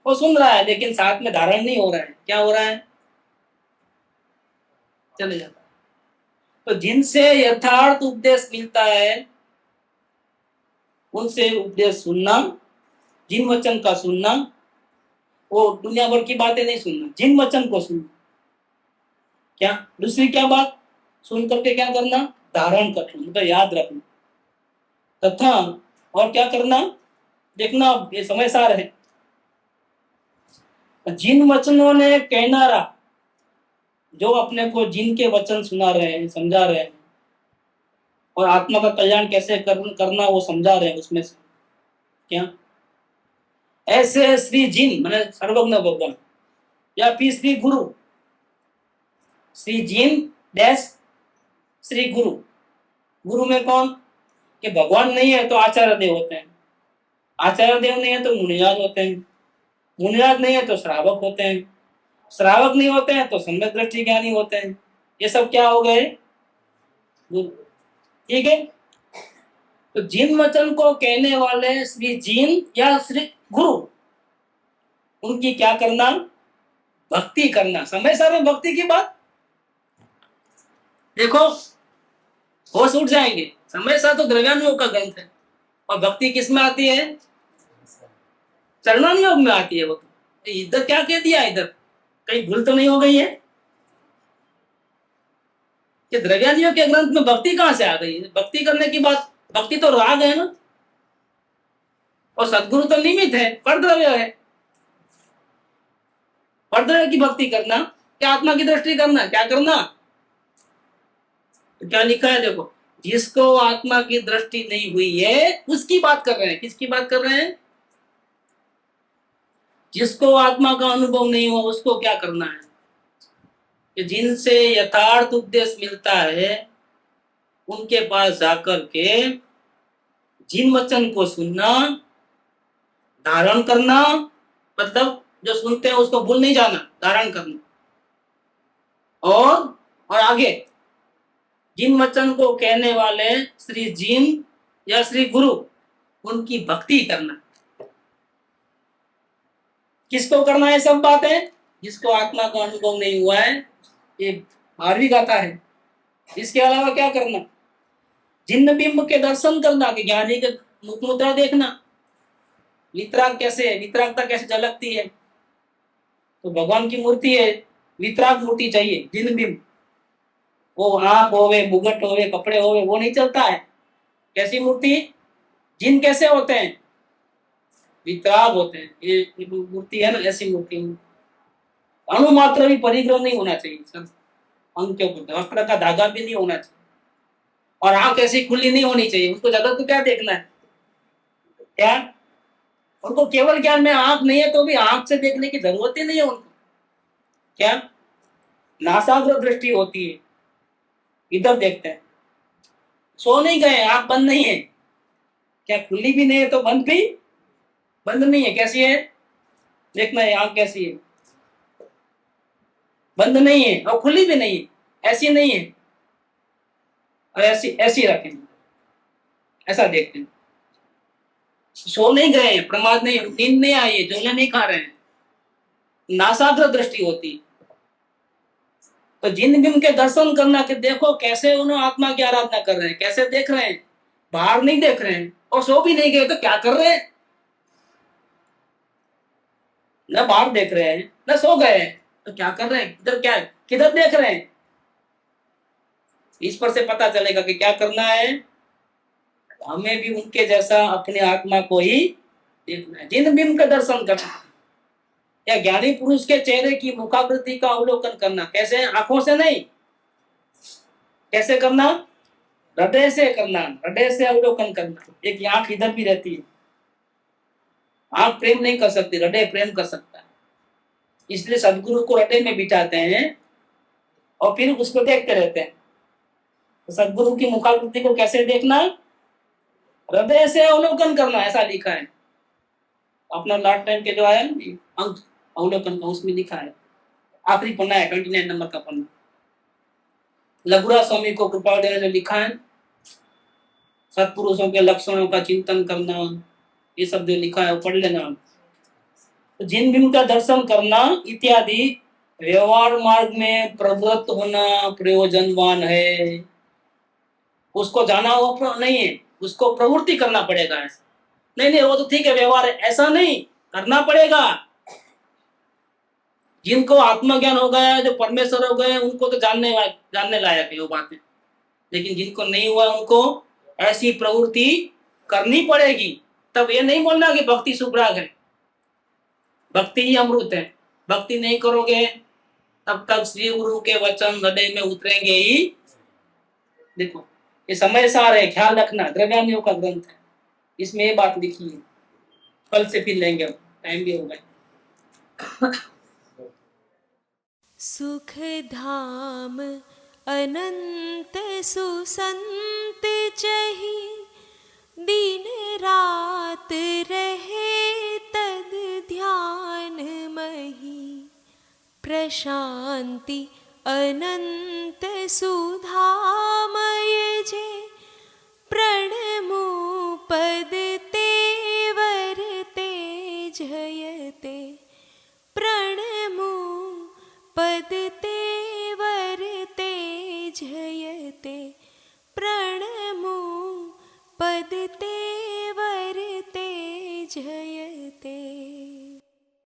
वो सुन रहा है, लेकिन साथ में धारण नहीं हो रहा है। क्या हो रहा है? चले जाता है। तो जिनसे यथार्थ उपदेश मिलता है, उनसे उपदेश सुनना, जिन वचन का सुनना, वो दुनिया भर की बातें नहीं सुनना, जिन वचन को सुनना। क्या दूसरी क्या बात? सुन करके क्या करना? धारण कर लो, मतलब याद रखना। तथा और क्या करना, देखना ये समय सार है। जिन वचनों ने कहनारा, जो अपने को जिनके वचन सुना रहे हैं, समझा रहे हैं और आत्मा का कल्याण कैसे करना वो समझा रहे हैं, उसमें से क्या ऐसे श्री जिन माने सर्वज्ञ भगवान या फिर श्री गुरु, श्री जिन डैश श्री गुरु। गुरु में कौन कि भगवान नहीं है तो आचार्य देव होते हैं, आचार्य देव नहीं है तो मुनिराज होते हैं, मुनिराज नहीं है तो श्रावक होते हैं, श्रावक नहीं होते हैं तो सम्यक दृष्टि ज्ञानी होते हैं। ये सब क्या हो गए, गुरु। ठीक है, तो जिन वचन को कहने वाले श्री जिन या श्री गुरु, उनकी क्या करना, भक्ति करना। समय सार में भक्ति की बात देखो, होश उठ जाएंगे। समय सार तो द्रव्यानुयोग का ग्रंथ है और भक्ति किस में आती है, चरणानुयोग में आती है। वो तो इधर क्या कह दिया, इधर कहीं भूल तो नहीं हो गई है कि द्रव्यानुयोग के ग्रंथ में भक्ति कहां से आ गई है। भक्ति करने की बात, भक्ति तो राग है ना, और सदगुरु तो निमित्त है, परद्रव्य है। परद्रव्य की भक्ति करना क्या, आत्मा की दृष्टि करना, क्या करना, तो क्या लिखा है देखो, जिसको आत्मा की दृष्टि नहीं हुई है उसकी बात कर रहे हैं। किसकी बात कर रहे हैं, जिसको आत्मा का अनुभव नहीं हुआ उसको क्या करना है कि जिनसे यथार्थ उपदेश मिलता है उनके पास जाकर के जिन वचन को सुनना, धारण करना, मतलब जो सुनते हैं उसको भूल नहीं जाना, धारण करना, और आगे जिन वचन को कहने वाले श्री जिन या श्री गुरु, उनकी भक्ति करना। किसको करना है सब बातें, जिसको आत्मा का अनुभव नहीं हुआ है, ये 12वीं गाथा है। इसके अलावा क्या करना, जिन बिंब के दर्शन करना, कि ज्ञानी के मुख मुद्रा देखना, वितराग कैसे, वितरागता कैसे झलकती है, तो भगवान की मूर्ति है, वितराग मूर्ति चाहिए। जिन बिंब, वो आंख होवे, मुगट होवे, कपड़े होवे, वो नहीं चलता है। कैसी मूर्ति, जिन कैसे होते हैं, वितराग होते हैं। ये मूर्ति है ना, ऐसी मूर्ति। अणु मात्र भी परिग्रह नहीं होना चाहिए अंग के ऊपर, वस्त्र का धागा भी नहीं होना चाहिए, और आंख ऐसी खुली नहीं होनी चाहिए। उनको जगत को क्या देखना है, क्या उनको केवल ज्ञान में आंख नहीं है तो भी आंख से देखने की जरूरत ही नहीं है उनको। क्या नासाग्र दृष्टि होती है, इधर देखते हैं। सो नहीं गए, आंख बंद नहीं है, क्या खुली भी नहीं है तो बंद भी बंद नहीं है। कैसी है देखना है, आंख कैसी है, बंद नहीं है और खुली भी नहीं है, ऐसी नहीं है, और ऐसी ऐसी रखें, ऐसा देखते हैं। सो नहीं गए, प्रमाद नहीं, नींद नहीं आई है, जोले नहीं खा रहे हैं, नासाग्र दृष्टि होती। तो जिन बिंब के दर्शन करना कि देखो कैसे उन्होंने आत्मा की आराधना कर रहे हैं, कैसे देख रहे हैं, बाहर नहीं देख रहे हैं, और सो भी नहीं गए तो क्या कर रहे हैं, न बाहर देख रहे हैं न सो गए हैं, तो क्या कर रहे हैं, इधर क्या किधर देख रहे हैं। इस पर से पता चलेगा कि क्या करना है, हमें भी उनके जैसा अपने आत्मा को ही देखना है। जिन बिंब का दर्शन करना या ज्ञानी पुरुष के चेहरे की मुखाकृति का अवलोकन करना। कैसे, आंखों से नहीं, कैसे करना, हृदय से करना, हृदय से अवलोकन करना। एक आंख इधर भी रहती है, आंख प्रेम नहीं कर सकती, हृदय प्रेम कर सकता है। इसलिए सदगुरु को हृदय में बिठाते हैं और फिर उसको देखते रहते हैं। तो सदगुरु की मुखाकृति को कैसे देखना, हृदय से अवलोकन करना, ऐसा लिखा है अपना लास्ट टाइम के जो आया अंक अवलोकन का, उसमें लिखा है, आखिरी पन्ना है, 29 नंबर का पन्ना। लघुरा स्वामी को कृपा ने लिखा है, सत्पुरुषों के लक्षणों का चिंतन करना, ये सब जो लिखा है वो पढ़ लेना। तो जिन बिंब का दर्शन करना इत्यादि व्यवहार मार्ग में प्रवृत्त होना प्रयोजनवान है। उसको जाना वो नहीं है, उसको प्रवृत्ति करना पड़ेगा। ऐसा नहीं वो तो ठीक है व्यवहार है, ऐसा नहीं करना पड़ेगा। जिनको आत्मज्ञान हो गया, जो परमेश्वर हो गए, उनको तो जानने लायक है वो बातें। लेकिन जिनको नहीं हुआ उनको ऐसी प्रवृत्ति करनी पड़ेगी। तब ये नहीं बोलना कि भक्ति सुभराग है, भक्ति ही अमृत है। भक्ति नहीं करोगे तब तक श्री गुरु के वचन हृदय में उतरेंगे ही। देखो ये समय सार है, ख्याल रखना, द्रव्यानियों का ग्रंथ है, इसमें ये बात लिखी है। कल से फिर लेंगे, टाइम भी हो गया। सुख धाम अनंत सुसंत चही, दिन रात रहे तद ध्यान मही। प्रशांति अनंत सुधामय जे, प्रणमो पद तेवर तेजयते। प्रणमो पद तेवर तेजयते। प्रणमो पद ते